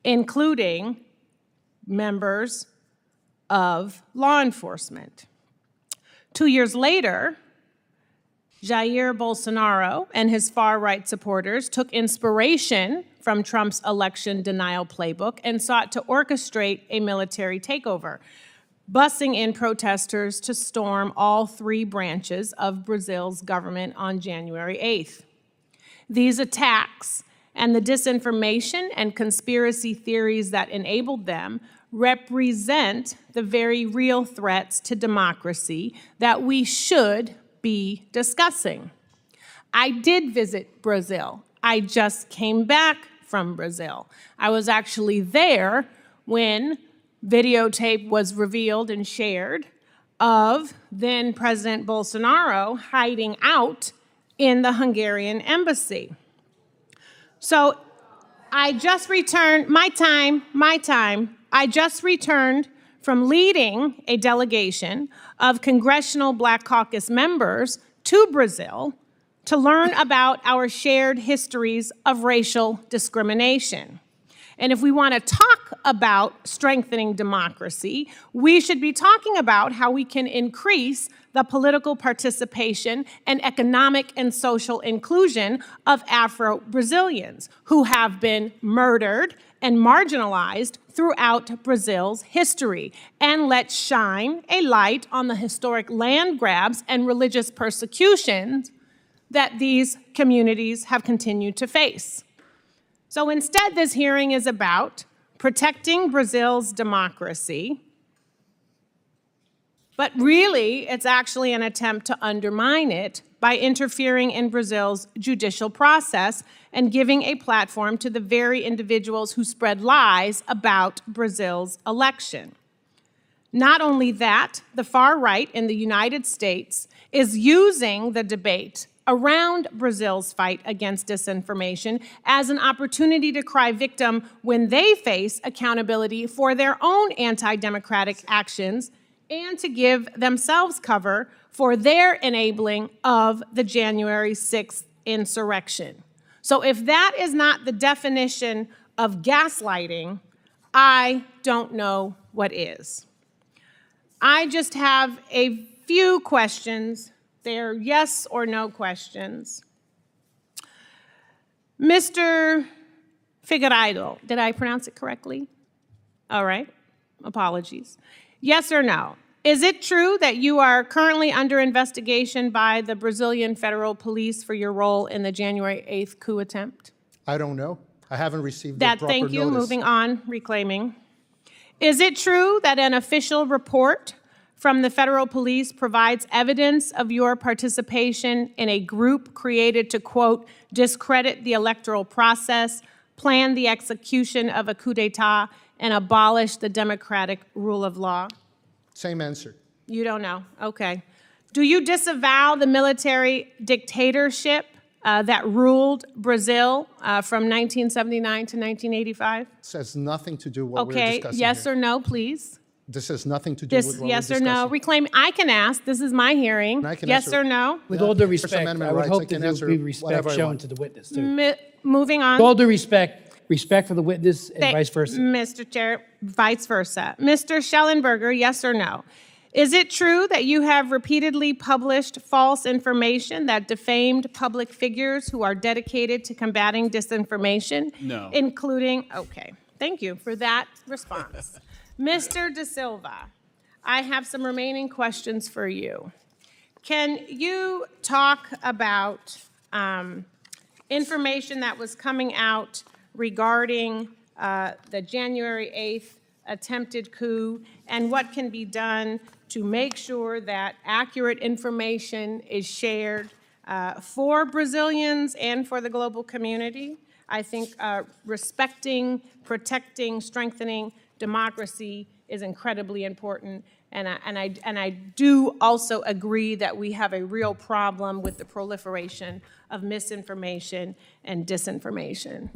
including members of law enforcement. 2 years later, Jair Bolsonaro and his far-right supporters took inspiration from Trump's election denial playbook and sought to orchestrate a military takeover, busing in protesters to storm all three branches of Brazil's government on January 8th. These attacks and the disinformation and conspiracy theories that enabled them represent the very real threats to democracy that we should be discussing. I did visit Brazil. I just came back from Brazil. I was actually there when videotape was revealed and shared of then President Bolsonaro hiding out in the Hungarian embassy. So I just returned, my time. I just returned from leading a delegation of Congressional Black Caucus members to Brazil to learn about our shared histories of racial discrimination. And if we want to talk about strengthening democracy, we should be talking about how we can increase the political participation and economic and social inclusion of Afro-Brazilians who have been murdered and marginalized throughout Brazil's history. And let's shine a light on the historic land grabs and religious persecutions that these communities have continued to face. So instead, this hearing is about protecting Brazil's democracy, but really, it's actually an attempt to undermine it by interfering in Brazil's judicial process and giving a platform to the very individuals who spread lies about Brazil's election. Not only that, the far right in the United States is using the debate around Brazil's fight against disinformation as an opportunity to cry victim when they face accountability for their own anti-democratic actions and to give themselves cover for their enabling of the January 6th insurrection. So if that is not the definition of gaslighting, I don't know what is. I just have a few questions. They're yes or no questions. Mr. Figueiredo, did I pronounce it correctly? All right, apologies. Yes or no? Is it true that you are currently under investigation by the Brazilian Federal Police for your role in the January 8th coup attempt? I don't know. I haven't received the proper Thank you, notice. moving on, reclaiming. Is it true that an official report from the federal police provides evidence of your participation in a group created to, quote, discredit the electoral process, plan the execution of a coup d'etat, and abolish the democratic rule of law? Same answer. You don't know, okay. Do you disavow the military dictatorship that ruled Brazil from 1979 to 1985? This has nothing to do with what we're Okay, discussing yes here. or no, please? This has nothing to do with what we're Yes or discussing. no? Reclaim, I can ask, this is my hearing. And I can Yes answer- or no? With all due First respect, Amendment I would rights, I hope that can there answer would be respect whatever I shown want. to the witness, too. Moving on. With all due respect for the witness and vice versa. Mr. Chair, vice versa. Mr. Schellenberger, yes or no? Is it true that you have repeatedly published false information that defamed public figures who are dedicated to combating disinformation? No. Including, okay, thank you for that response. Mr. De Silva, I have some remaining questions for you. Can you talk about information that was coming out regarding the January 8th attempted coup and what can be done to make sure that accurate information is shared for Brazilians and for the global community? I think respecting, protecting, strengthening democracy is incredibly important. And I do also agree that we have a real problem with the proliferation of misinformation and disinformation.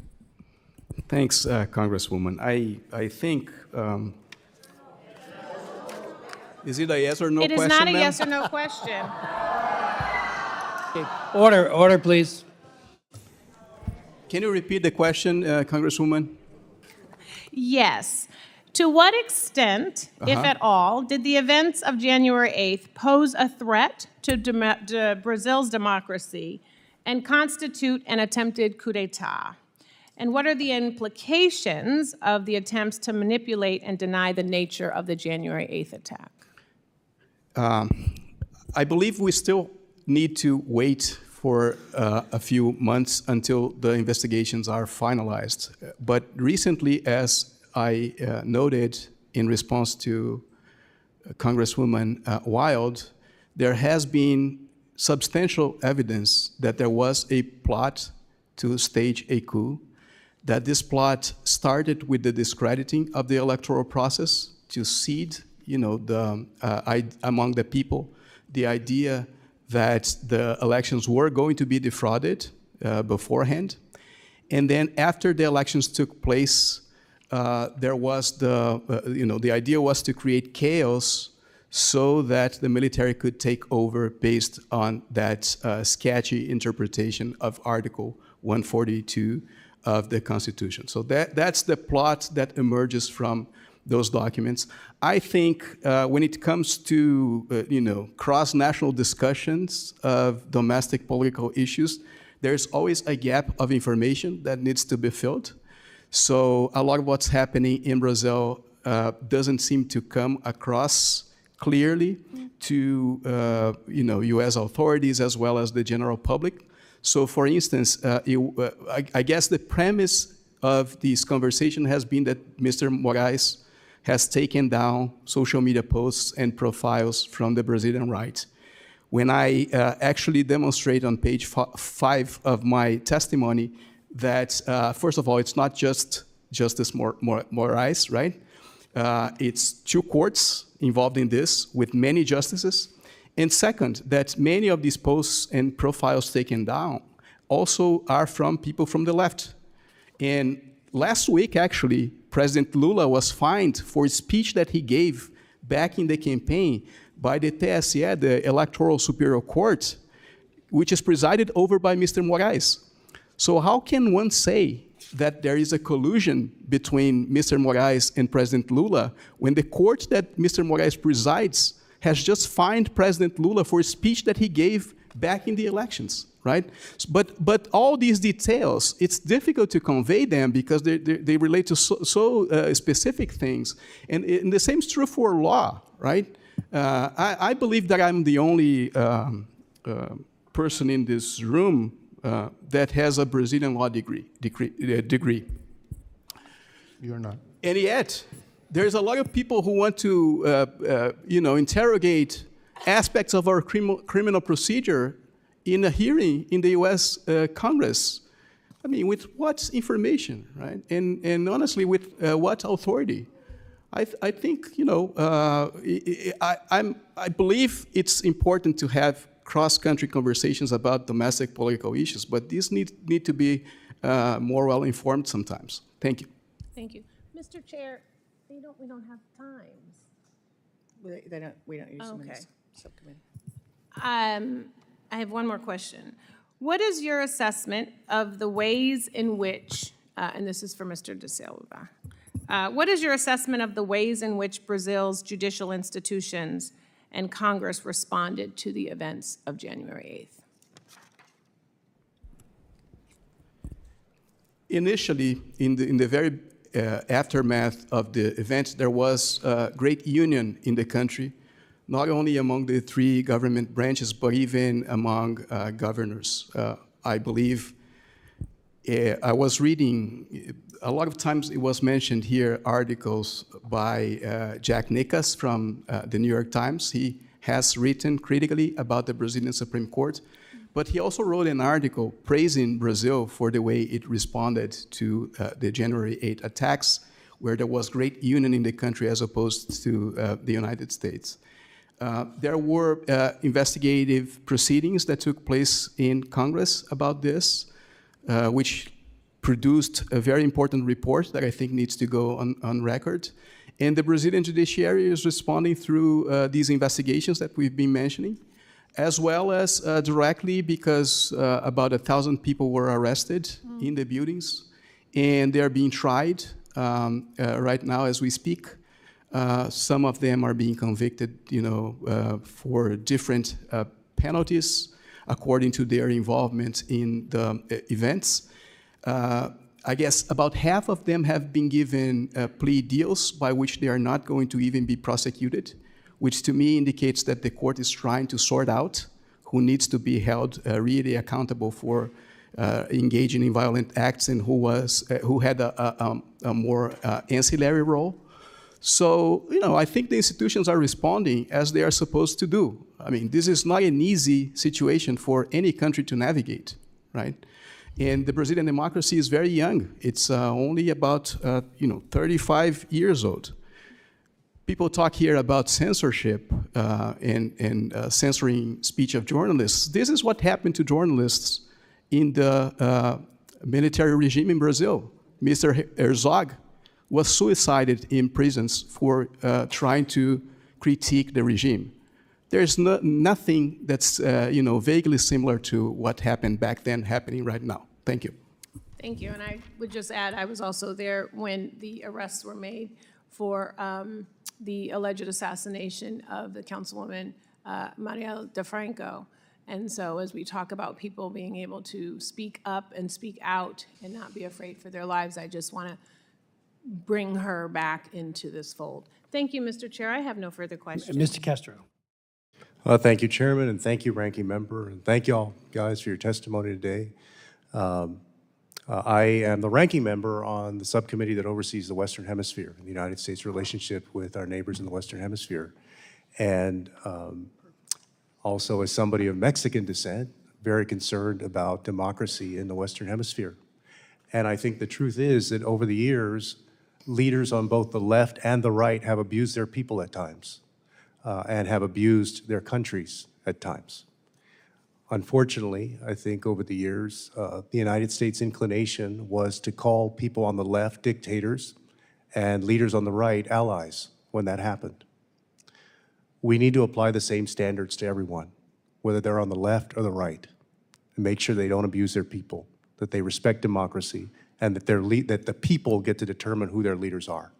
Thanks, Congresswoman. I think, is it a yes or no It question, is not a ma'am? yes or no question. Order, please. Can you repeat the question, Congresswoman? Yes. To what extent, if at all, did the events of January 8th pose a threat to Brazil's democracy and constitute an attempted coup d'etat? And what are the implications of the attempts to manipulate and deny the nature of the January 8th attack? I believe we still need to wait for a few months until the investigations are finalized. But recently, as I noted in response to Congresswoman Wild, there has been substantial evidence that there was a plot to stage a coup, that this plot started with the discrediting of the electoral process to seed, among the people, the idea that the elections were going to be defrauded beforehand. And then after the elections took place, there was the idea was to create chaos so that the military could take over based on that sketchy interpretation of Article 142 of the Constitution. So that's the plot that emerges from those documents. I think when it comes to cross-national discussions of domestic political issues, there's always a gap of information that needs to be filled. So a lot of what's happening in Brazil doesn't seem to come across clearly to U.S. authorities as well as the general public. So, for instance, I guess the premise of this conversation has been that Mr. Moraes has taken down social media posts and profiles from the Brazilian right. When I actually demonstrate on page 5 of my testimony that, first of all, it's not just Justice Moraes, right? It's 2 courts involved in this with many justices. And second, that many of these posts and profiles taken down also are from people from the left. And last week, actually, President Lula was fined for a speech that he gave back in the campaign by the TSE, the Electoral Superior Court, which is presided over by Mr. Moraes. So how can one say that there is a collusion between Mr. Moraes and President Lula when the court that Mr. Moraes presides has just fined President Lula for a speech that he gave back in the elections, right? But all these details, it's difficult to convey them because they relate to so specific things. And the same is true for law, right? I believe that I'm the only person in this room that has a Brazilian law degree. You're not. And yet, there's a lot of people who want to, interrogate aspects of our criminal procedure in a hearing in the U.S. Congress. I mean, with what information, right? And honestly, with what authority? I think, I believe it's important to have cross-country conversations about domestic political issues, but these need to be more well-informed sometimes. Thank you. Thank you. Mr. Chair, we don't have times. We don't use them in Okay. this subcommittee. I have one more question. What is your assessment of the ways in which, and this is for Mr. Da Silva, what is your assessment of the ways in which Brazil's judicial institutions and Congress responded to the events of January 8th? Initially, in the very aftermath of the event, there was great union in the country, not only among the 3 government branches, but even among governors. I believe I was reading, a lot of times it was mentioned here, articles by Jack Nickas from the New York Times. He has written critically about the Brazilian Supreme Court, but he also wrote an article praising Brazil for the way it responded to the January 8 attacks, where there was great union in the country as opposed to the United States. There were investigative proceedings that took place in Congress about this, which produced a very important report that I think needs to go on record. And the Brazilian judiciary is responding through these investigations that we've been mentioning, as well as directly because about 1,000 people were arrested in the buildings, and they're being tried right now as we speak. Some of them are being convicted, for different penalties according to their involvement in the events. I guess about half of them have been given plea deals by which they are not going to even be prosecuted, which to me indicates that the court is trying to sort out who needs to be held really accountable for engaging in violent acts and who had a more ancillary role. So, I think the institutions are responding as they are supposed to do. I mean, this is not an easy situation for any country to navigate, right? And the Brazilian democracy is very young. It's only about 35 years old. People talk here about censorship and censoring speech of journalists. This is what happened to journalists in the military regime in Brazil. Mr. Herzog was suicided in prisons for trying to critique the regime. There's nothing that's vaguely similar to what happened back then happening right now. Thank you. Thank you, and I would just add, I was also there when the arrests were made for the alleged assassination of the Councilwoman Marielle DeFranco. And so as we talk about people being able to speak up and speak out and not be afraid for their lives, I just want to bring her back into this fold. Thank you, Mr. Chair. I have no further questions. Mr. Castro. Thank you, Chairman, and thank you, Ranking Member, and thank you all guys for your testimony today. I am the Ranking Member on the subcommittee that oversees the Western Hemisphere and the United States relationship with our neighbors in the Western Hemisphere. And also as somebody of Mexican descent, very concerned about democracy in the Western Hemisphere. And I think the truth is that over the years, leaders on both the left and the right have abused their people at times. And have abused their countries at times. Unfortunately, I think over the years, the United States' inclination was to call people on the left dictators and leaders on the right allies when that happened. We need to apply the same standards to everyone, whether they're on the left or the right, and make sure they don't abuse their people, that they respect democracy, and that that the people get to determine who their leaders are.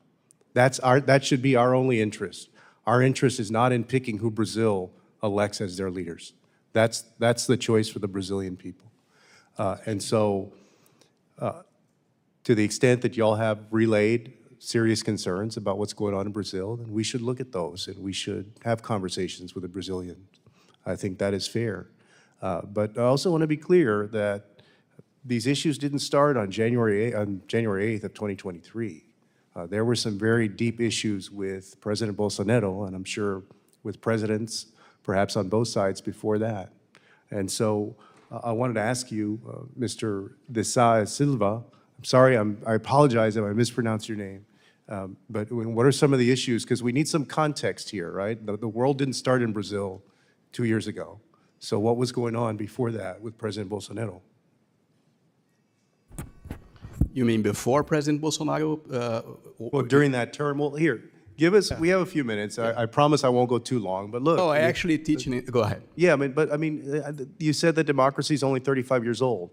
That should be our only interest. Our interest is not in picking who Brazil elects as their leaders. That's the choice for the Brazilian people. And so, to the extent that y'all have relayed serious concerns about what's going on in Brazil, then we should look at those and we should have conversations with the Brazilians. I think that is fair. But I also want to be clear that these issues didn't start on January 8th of 2023. There were some very deep issues with President Bolsonaro, and I'm sure with presidents, perhaps on both sides before that. And so I wanted to ask you, Mr. De Sá Silva, I'm sorry, I apologize if I mispronounced your name, but what are some of the issues? Because we need some context here, right? The world didn't start in Brazil 2 years ago. So what was going on before that with President Bolsonaro? You mean before President Bolsonaro? Well, during that term, well, here, give us, we have a few minutes. I promise I won't go too long, but look. Oh, I actually teach in it. Go ahead. Yeah, I mean, you said that democracy is only 35 years old.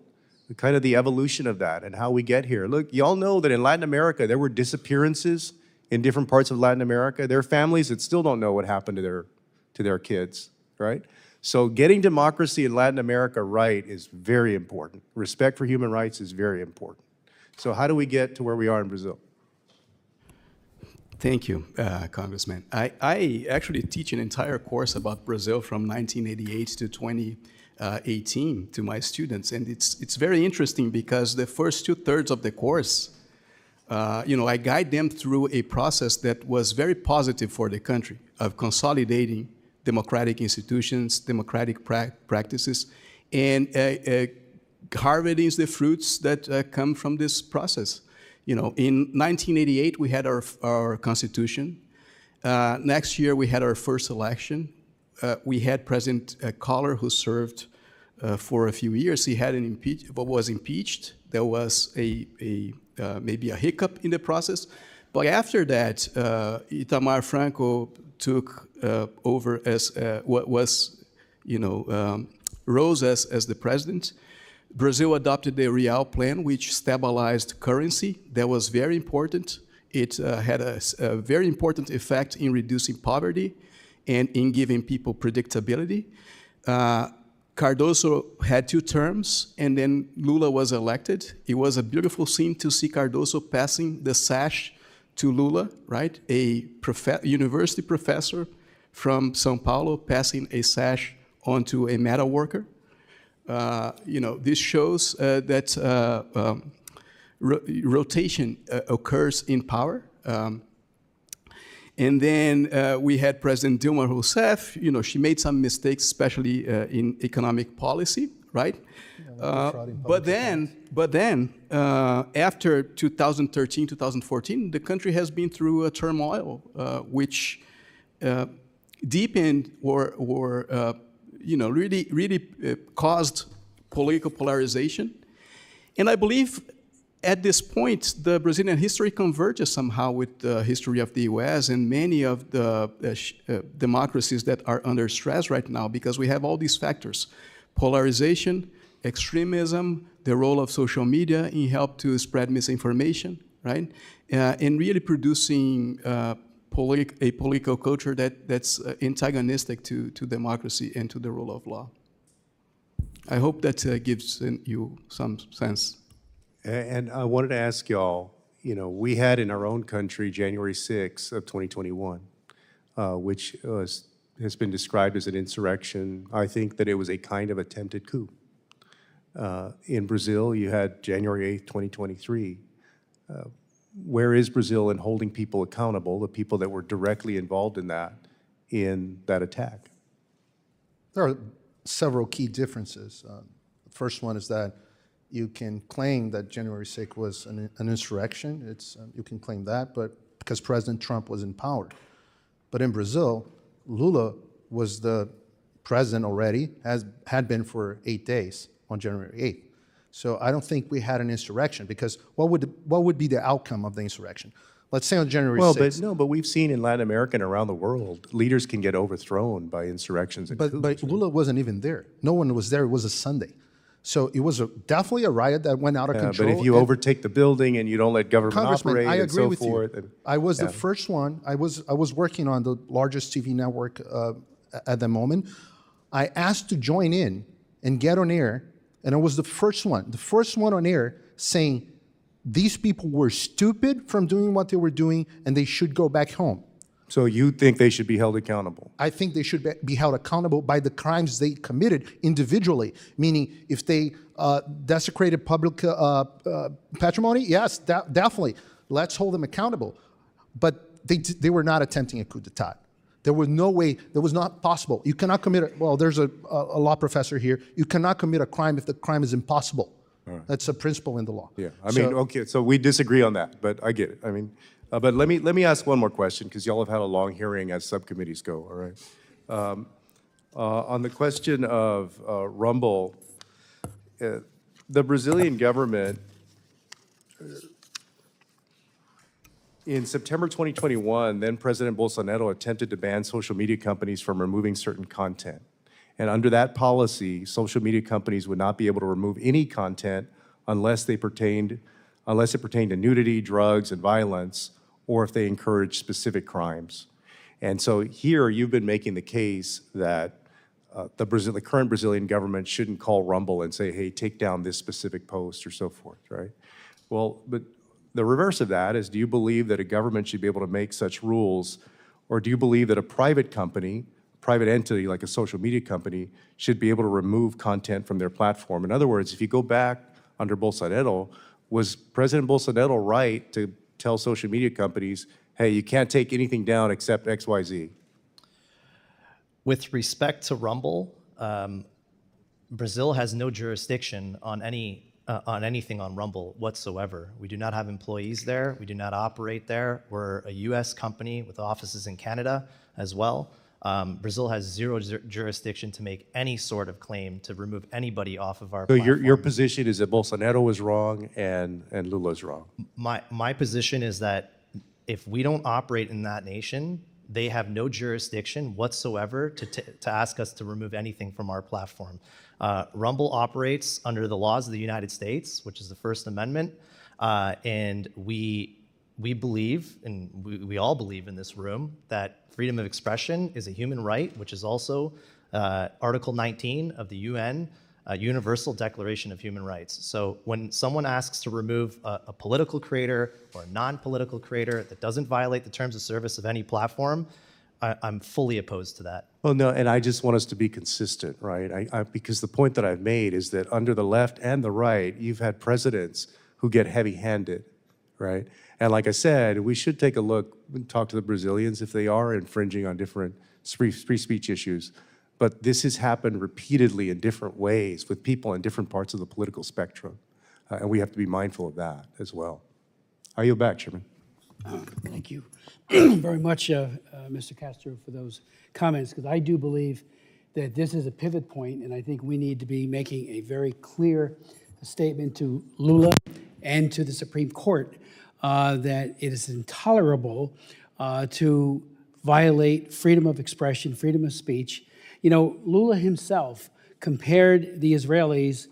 Kind of the evolution of that and how we get here. Look, y'all know that in Latin America, there were disappearances in different parts of Latin America. There are families that still don't know what happened to their kids, right? So getting democracy in Latin America right is very important. Respect for human rights is very important. So how do we get to where we are in Brazil? Thank you, Congressman. I actually teach an entire course about Brazil from 1988 to 2018 to my students, and it's very interesting because the first 2/3 of the course, I guide them through a process that was very positive for the country of consolidating democratic institutions, democratic practices, and harvesting the fruits that come from this process. In 1988, we had our Constitution. Next year, we had our first election. We had President Collor, who served for a few years. He had was impeached There was maybe a hiccup in the process. But after that, Itamar Franco took over as rose as the president. Brazil adopted the Real Plan, which stabilized currency. That was very important. It had a very important effect in reducing poverty and in giving people predictability. Cardoso had 2 terms, and then Lula was elected. It was a beautiful scene to see Cardoso passing the sash to Lula, right? A university professor from São Paulo passing a sash onto a metal worker. This shows that rotation occurs in power. And then we had President Dilma Rousseff. She made some mistakes, especially in economic policy, right? But then, after 2013, 2014, the country has been through a turmoil, which deepened or really caused political polarization. And I believe at this point, the Brazilian history converges somehow with the history of the US and many of the democracies that are under stress right now, because we have all these factors: polarization, extremism, the role of social media in help to spread misinformation, right? And really producing a political culture that's antagonistic to democracy and to the rule of law. I hope that gives you some sense. And I wanted to ask y'all, we had in our own country January 6th of 2021, which has been described as an insurrection. I think that it was a kind of attempted coup. In Brazil, you had January 8th, 2023. Where is Brazil in holding people accountable, the people that were directly involved in that attack? There are several key differences. The first one is that you can claim that January 6th was an insurrection. You can claim that, but because President Trump was in power. But in Brazil, Lula was the president already, had been for 8 days on January 8th. So I don't think we had an insurrection, because what would be the outcome of the insurrection? Let's say on January 6th. But we've seen in Latin America and around the world, leaders can get overthrown by insurrections and coups. But Lula wasn't even there. No one was there. It was a Sunday. So it was definitely a riot that went out of control. But if you overtake the building and you don't let government operate I and agree so with forth. You. I was the first one. I was working on the largest TV network at the moment. I asked to join in and get on air, and I was the first one on air saying these people were stupid from doing what they were doing, and they should go back home. So you think they should be held accountable? I think they should be held accountable by the crimes they committed individually, meaning if they desecrated public patrimony, yes, definitely. Let's hold them accountable. But they were not attempting a coup d'etat. There was no way, that was not possible. You cannot commit, there's a law professor here, you cannot commit a crime if the crime is impossible. Right. That's a principle in the law. Yeah, okay, so we disagree on that, but I get it. But let me ask one more question, because y'all have had a long hearing as subcommittees go, all right? On the question of Rumble, the Brazilian government, in September 2021, then President Bolsonaro attempted to ban social media companies from removing certain content. And under that policy, social media companies would not be able to remove any content unless it pertained to nudity, drugs, and violence, or if they encourage specific crimes. And so here you've been making the case that the current Brazilian government shouldn't call Rumble and say, hey, take down this specific post or so forth, right? Well, but the reverse of that is, do you believe that a government should be able to make such rules, or do you believe that a private company, private entity like a social media company, should be able to remove content from their platform? In other words, if you go back under Bolsonaro, was President Bolsonaro right to tell social media companies, hey, you can't take anything down except XYZ? With respect to Rumble, Brazil has no jurisdiction on anything on Rumble whatsoever. We do not have employees there. We do not operate there. We're a U.S. company with offices in Canada as well. Brazil has zero jurisdiction to make any sort of claim to remove anybody off of our So platform. your position is that Bolsonaro was wrong and Lula is wrong? My position is that if we don't operate in that nation, they have no jurisdiction whatsoever to ask us to remove anything from our platform. Rumble operates under the laws of the United States, which is the First Amendment, and we believe, and we all believe in this room, that freedom of expression is a human right, which is also Article 19 of the UN Universal Declaration of Human Rights. So when someone asks to remove a political creator or a non-political creator that doesn't violate the terms of service of any platform, I'm fully opposed to that. Well, no, and I just want us to be consistent, right? Because the point that I've made is that under the left and the right, you've had presidents who get heavy-handed, right? And like I said, we should take a look and talk to the Brazilians if they are infringing on different free speech issues. But this has happened repeatedly in different ways with people in different parts of the political spectrum. And we have to be mindful of that as well. I yield back, Chairman. Thank you very much, Mr. Castro, for those comments, because I do believe that this is a pivot point, and I think we need to be making a very clear statement to Lula and to the Supreme Court that it is intolerable to violate freedom of expression, freedom of speech. You know, Lula himself compared the Israelis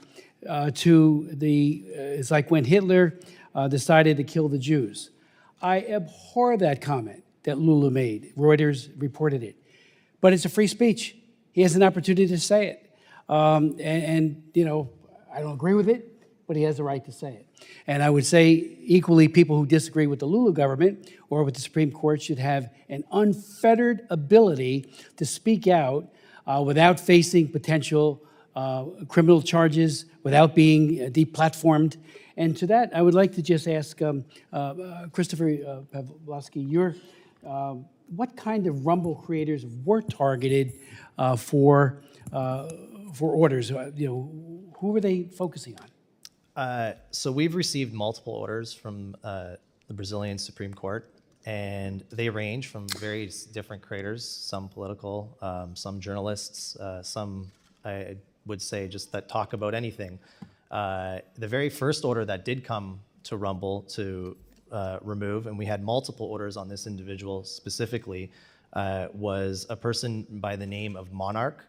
to it's like when Hitler decided to kill the Jews. I abhor that comment that Lula made. Reuters reported it. But it's a free speech. He has an opportunity to say it. And you know, I don't agree with it, but he has the right to say it. And I would say equally, people who disagree with the Lula government or with the Supreme Court should have an unfettered ability to speak out without facing potential criminal charges, without being deplatformed. And to that, I would like to just ask Christopher Pavlovsky, what kind of Rumble creators were targeted for orders? You know, who were they focusing on? So we've received multiple orders from the Brazilian Supreme Court, and they range from various different creators, some political, some journalists, some, I would say, just that talk about anything. The very first order that did come to Rumble to remove, and we had multiple orders on this individual specifically, was a person by the name of Monarch,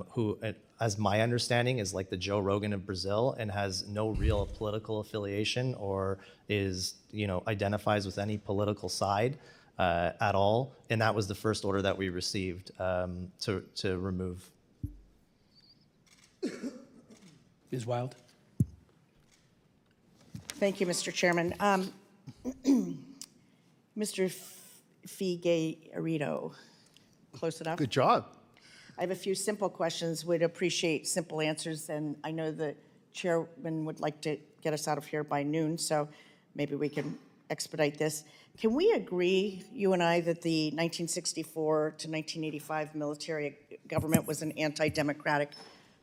who, as my understanding, is like the Joe Rogan of Brazil and has no real political affiliation or is, you know, identifies with any political side at all. And that was the first order that we received to remove. Ms. Wild? Thank you, Mr. Chairman. Mr. Figueiredo, close enough? Good job. I have a few simple questions. Would appreciate simple answers, and I know the chairman would like to get us out of here by noon, so maybe we can expedite this. Can we agree, you and I, that the 1964 to 1985 military government was an anti-democratic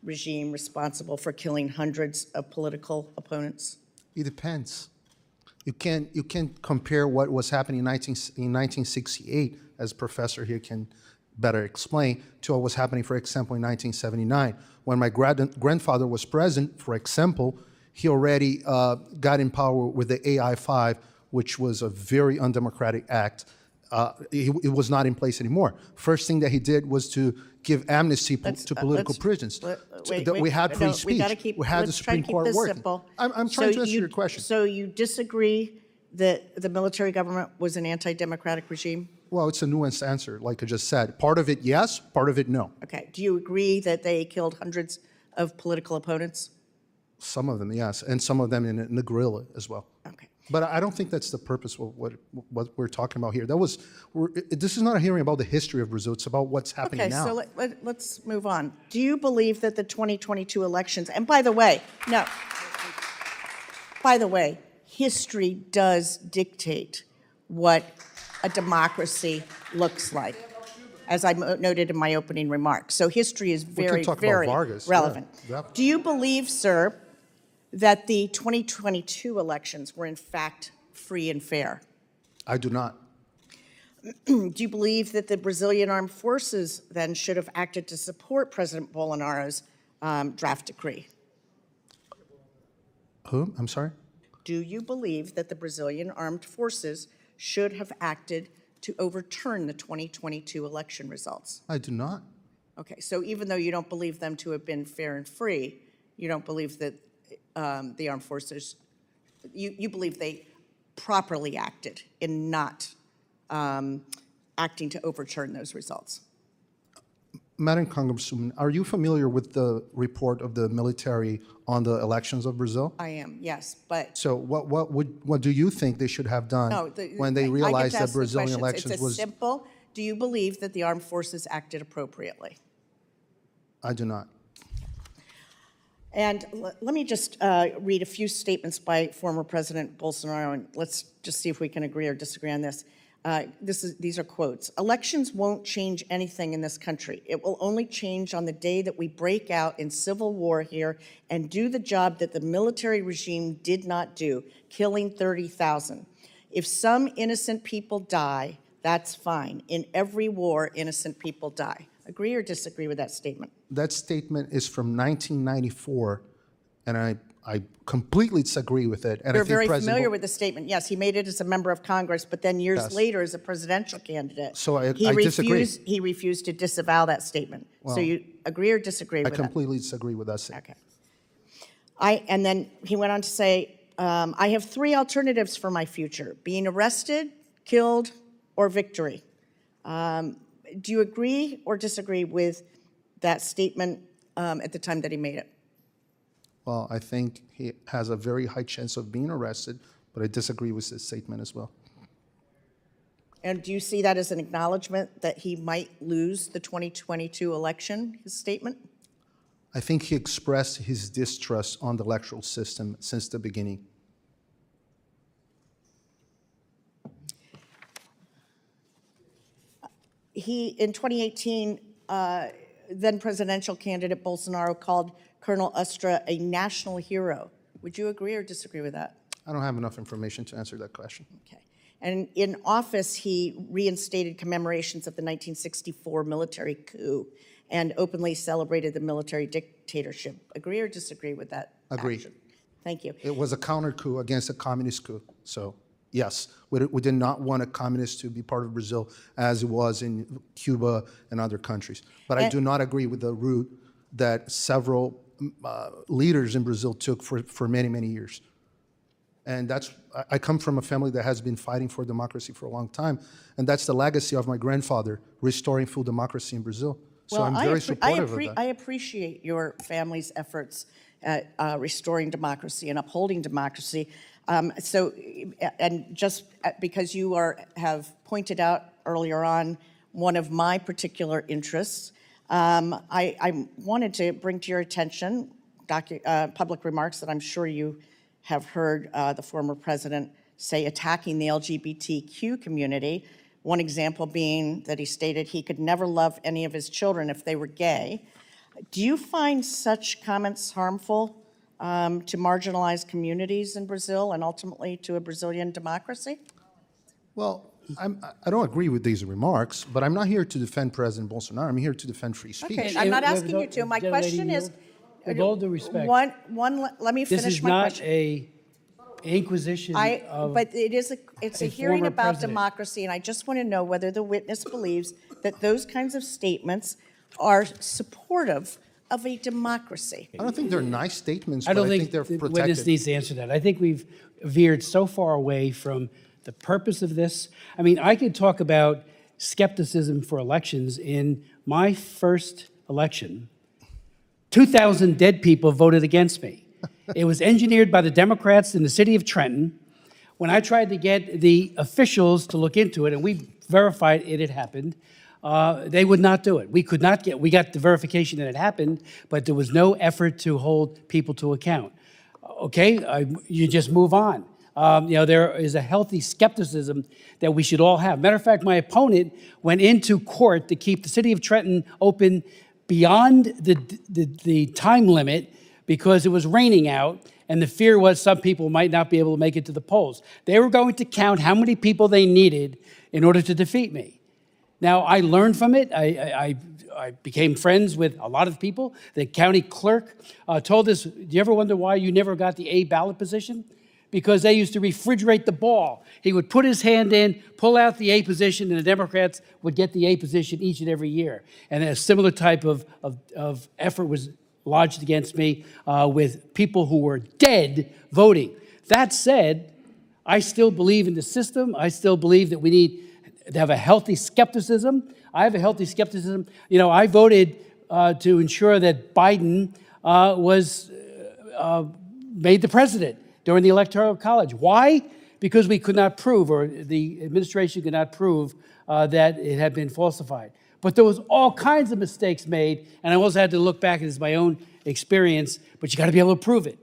regime responsible for killing hundreds of political opponents? It depends. You can't compare what was happening in 1968, as Professor here can better explain, to what was happening, for example, in 1979. When my grandfather was president, for example, he already got in power with the AI-5, which was a very undemocratic act. It was not in place anymore. First thing that he did was to give amnesty to political prisoners. We had free speech. We had the Supreme Court working. I'm trying to answer your question. So you disagree that the military government was an anti-democratic regime? Well, it's a nuanced answer, like I just said. Part of it, yes. Part of it, no. Okay. Do you agree that they killed hundreds of political opponents? Some of them, yes, and some of them in the guerrilla as well. Okay. But I don't think that's the purpose of what we're talking about here. This is not a hearing about the history of Brazil. It's about what's happening now. Okay, so let's move on. Do you believe that the 2022 elections, and by the way, history does dictate what a democracy looks like, as I noted in my opening remarks. So history is very, very relevant. Yeah. Do you believe, sir, that the 2022 elections were in fact free and fair? I do not. Do you believe that the Brazilian Armed Forces then should have acted to support President Bolsonaro's draft decree? Who? I'm sorry? Do you believe that the Brazilian Armed Forces should have acted to overturn the 2022 election results? I do not. Okay, so even though you don't believe them to have been fair and free, you don't believe that the armed forces, you believe they properly acted in not acting to overturn those results? Madam Congresswoman, are you familiar with the report of the military on the elections of Brazil? I am, yes, but So what do you think they should have done no. when they I get realized to that ask the Brazilian questions. elections It's a was? simple, do you believe that the armed forces acted appropriately? I do not. And let me just read a few statements by former President Bolsonaro, and let's just see if we can agree or disagree on this. These are quotes. Elections won't change anything in this country. It will only change on the day that we break out in civil war here and do the job that the military regime did not do, killing 30,000. If some innocent people die, that's fine. In every war, innocent people die. Agree or disagree with that statement? That statement is from 1994, and I completely disagree with it. And You're I think very President familiar Bo- with the statement. Yes, he made it as a member of Congress, but then years Yes. later as a presidential candidate. So I he disagree. refused. He refused to disavow that statement. So you agree or disagree I with that? completely disagree with that statement. Okay. And then he went on to say, I have three alternatives for my future: being arrested, killed, or victory. Do you agree or disagree with that statement at the time that he made it? Well, I think he has a very high chance of being arrested, but I disagree with his statement as well. And do you see that as an acknowledgement that he might lose the 2022 election, his statement? I think he expressed his distrust on the electoral system since the beginning. In 2018, then presidential candidate Bolsonaro called Colonel Ustra a national hero. Would you agree or disagree with that? I don't have enough information to answer that question. Okay. And in office, he reinstated commemorations of the 1964 military coup and openly celebrated the military dictatorship. Agree or disagree with that? Agree. action? Thank you. It was a counter coup against a communist coup. So, yes, we did not want a communist to be part of Brazil as it was in Cuba and other countries. But I And- do not agree with the route that several leaders in Brazil took for many, many years. And I come from a family that has been fighting for democracy for a long time. And that's the legacy of my grandfather, restoring full democracy in Brazil. So I'm very supportive of that. I appreciate your family's efforts at restoring democracy and upholding democracy. And just because you have pointed out earlier on one of my particular interests, I wanted to bring to your attention public remarks that I'm sure you have heard the former president say attacking the LGBTQ community. One example being that he stated he could never love any of his children if they were gay. Do you find such comments harmful to marginalized communities in Brazil and ultimately to a Brazilian democracy? Well, I don't agree with these remarks, but I'm not here to defend President Bolsonaro. I'm here to defend free speech. Okay, I'm not asking you to. My question is, With all due respect, let me this finish is my not question. a inquisition of... But it's a a hearing former about president. democracy, and I just want to know whether the witness believes that those kinds of statements are supportive of a democracy. I don't think they're nice statements, I but don't I think think they're the protected. witness needs to answer that. I think we've veered so far away from the purpose of this. I mean, I could talk about skepticism for elections. In my first election, 2,000 dead people voted against me. It was engineered by the Democrats in the city of Trenton. When I tried to get the officials to look into it, and we verified it had happened, they would not do it. We got the verification that it happened, but there was no effort to hold people to account. Okay, you just move on. There is a healthy skepticism that we should all have. Matter of fact, my opponent went into court to keep the city of Trenton open beyond the time limit because it was raining out, And the fear was some people might not be able to make it to the polls. They were going to count how many people they needed in order to defeat me. Now, I learned from it. I became friends with a lot of people. The county clerk told us, do you ever wonder why you never got the A ballot position? Because they used to refrigerate the ball. He would put his hand in, pull out the A position, and the Democrats would get the A position each and every year. And a similar type of effort was lodged against me with people who were dead voting. That said, I still believe in the system. I still believe that we need to have a healthy skepticism. I have a healthy skepticism. You know, I voted to ensure that Biden was made the president during the Electoral College. Why? Because we could not prove, or the administration could not prove that it had been falsified. But there was all kinds of mistakes made, and I also had to look back at it as my own experience, but you got to be able to prove it.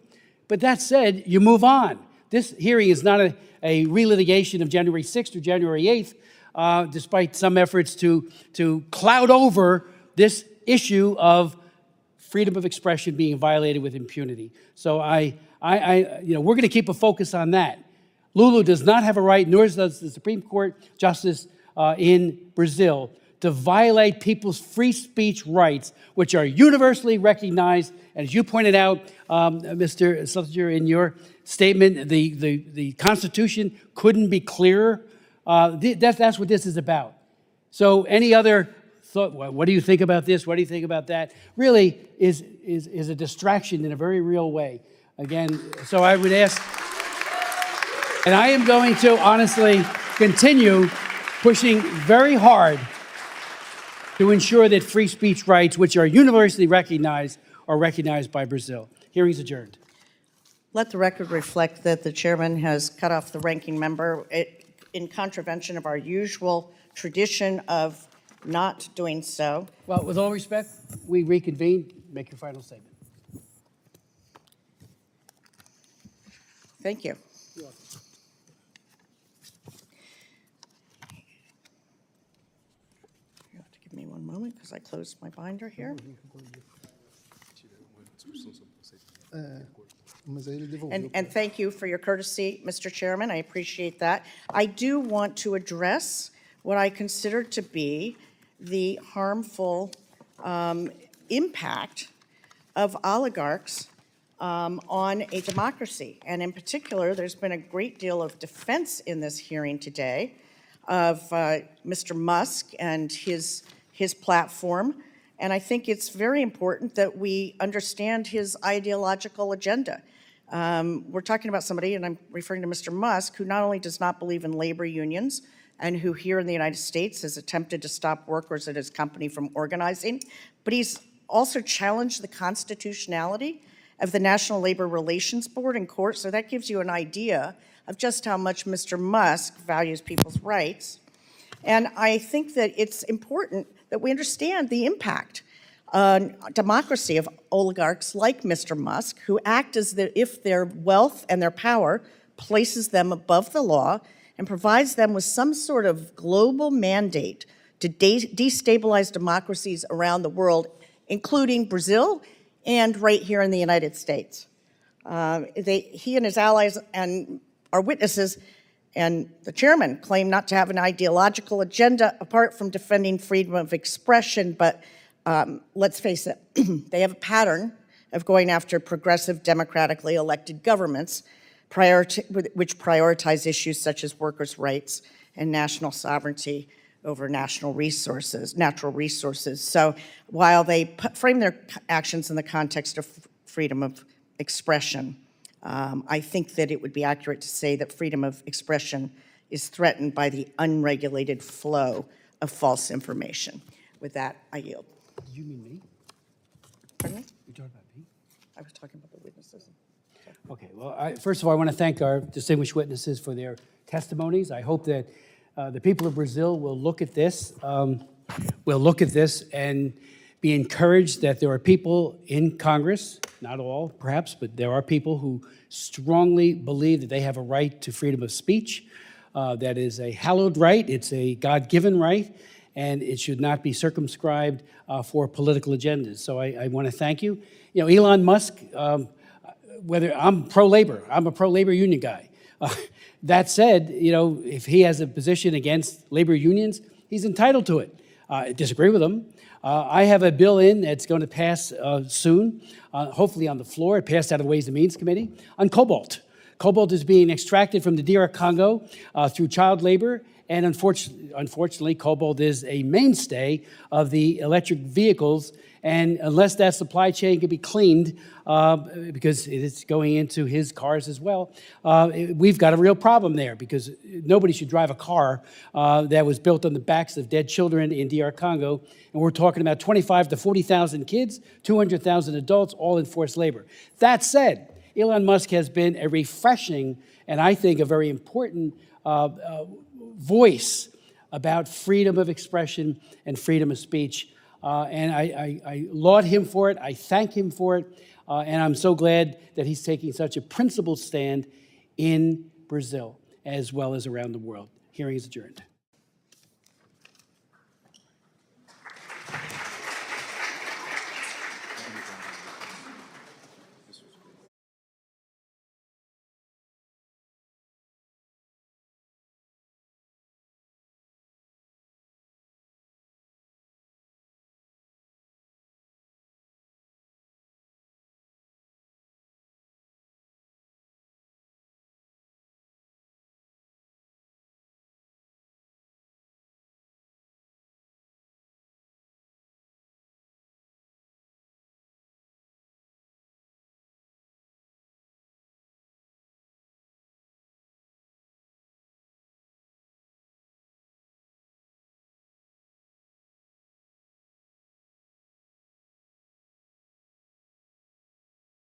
But that said, you move on. This hearing is not a relitigation of January 6th or January 8th, despite some efforts to cloud over this issue of freedom of expression being violated with impunity. So we're going to keep a focus on that. Lulu does not have a right, nor does the Supreme Court justice in Brazil, to violate people's free speech rights, which are universally recognized. And as you pointed out, Mr. Schlesinger, in your statement, the Constitution couldn't be clearer. That's what this is about. So any other thought, what do you think about this? What do you think about that? Really is a distraction in a very real way. Again, so I would ask, and I am going to honestly continue pushing very hard to ensure that free speech rights, which are universally recognized, are recognized by Brazil. Hearing's adjourned. Let the record reflect that the chairman has cut off the ranking member in contravention of our usual tradition of not doing so. Well, with all respect, we reconvene. Make your final statement. Thank you. You're welcome. You have to give me one moment because I closed my binder here. And thank you for your courtesy, Mr. Chairman. I appreciate that. I do want to address what I consider to be the harmful impact of oligarchs on a democracy. And in particular, there's been a great deal of defense in this hearing today of Mr. Musk and his platform. And I think it's very important that we understand his ideological agenda. We're talking about somebody, and I'm referring to Mr. Musk, who not only does not believe in labor unions and who here in the United States has attempted to stop workers at his company from organizing, but he's also challenged the constitutionality of the National Labor Relations Board in court. So that gives you an idea of just how much Mr. Musk values people's rights. And I think that it's important that we understand the impact on democracy of oligarchs like Mr. Musk, who act as if their wealth and their power places them above the law and provides them with some sort of global mandate to destabilize democracies around the world, including Brazil and right here in the United States. He and his allies and our witnesses and the chairman claim not to have an ideological agenda apart from defending freedom of expression, but let's face it, they have a pattern of going after progressive, democratically elected governments which prioritize issues such as workers' rights and national sovereignty over natural resources. So while they frame their actions in the context of freedom of expression, I think that it would be accurate to say that freedom of expression is threatened by the unregulated flow of false information. With that, I yield. Did you mean me? Pardon me? You talking about me? I was talking about the witnesses. Okay, well, first of all, I want to thank our distinguished witnesses for their testimonies. I hope that the people of Brazil will look at this, and be encouraged that there are people in Congress, not all perhaps, but there are people who strongly believe that they have a right to freedom of speech. That is a hallowed right, it's a God-given right, and it should not be circumscribed for political agendas. So I want to thank you. You know, Elon Musk whether I'm pro-labor, I'm a pro-labor union guy. That said, if he has a position against labor unions, he's entitled to it. I disagree with him. I have a bill in that's going to pass soon, hopefully on the floor. It passed out of the Ways and Means Committee on cobalt. Cobalt is being extracted from the DR Congo through child labor, and unfortunately, cobalt is a mainstay of the electric vehicles, and unless that supply chain can be cleaned, because it is going into his cars as well, we've got a real problem there, because nobody should drive a car that was built on the backs of dead children in DR Congo, and we're talking about 25 to 40,000 kids, 200,000 adults, all in forced labor. That said, Elon Musk has been a refreshing and I think a very important voice about freedom of expression and freedom of speech. And I laud him for it. I thank him for it. And I'm so glad that he's taking such a principled stand in Brazil as well as around the world. Hearing is adjourned.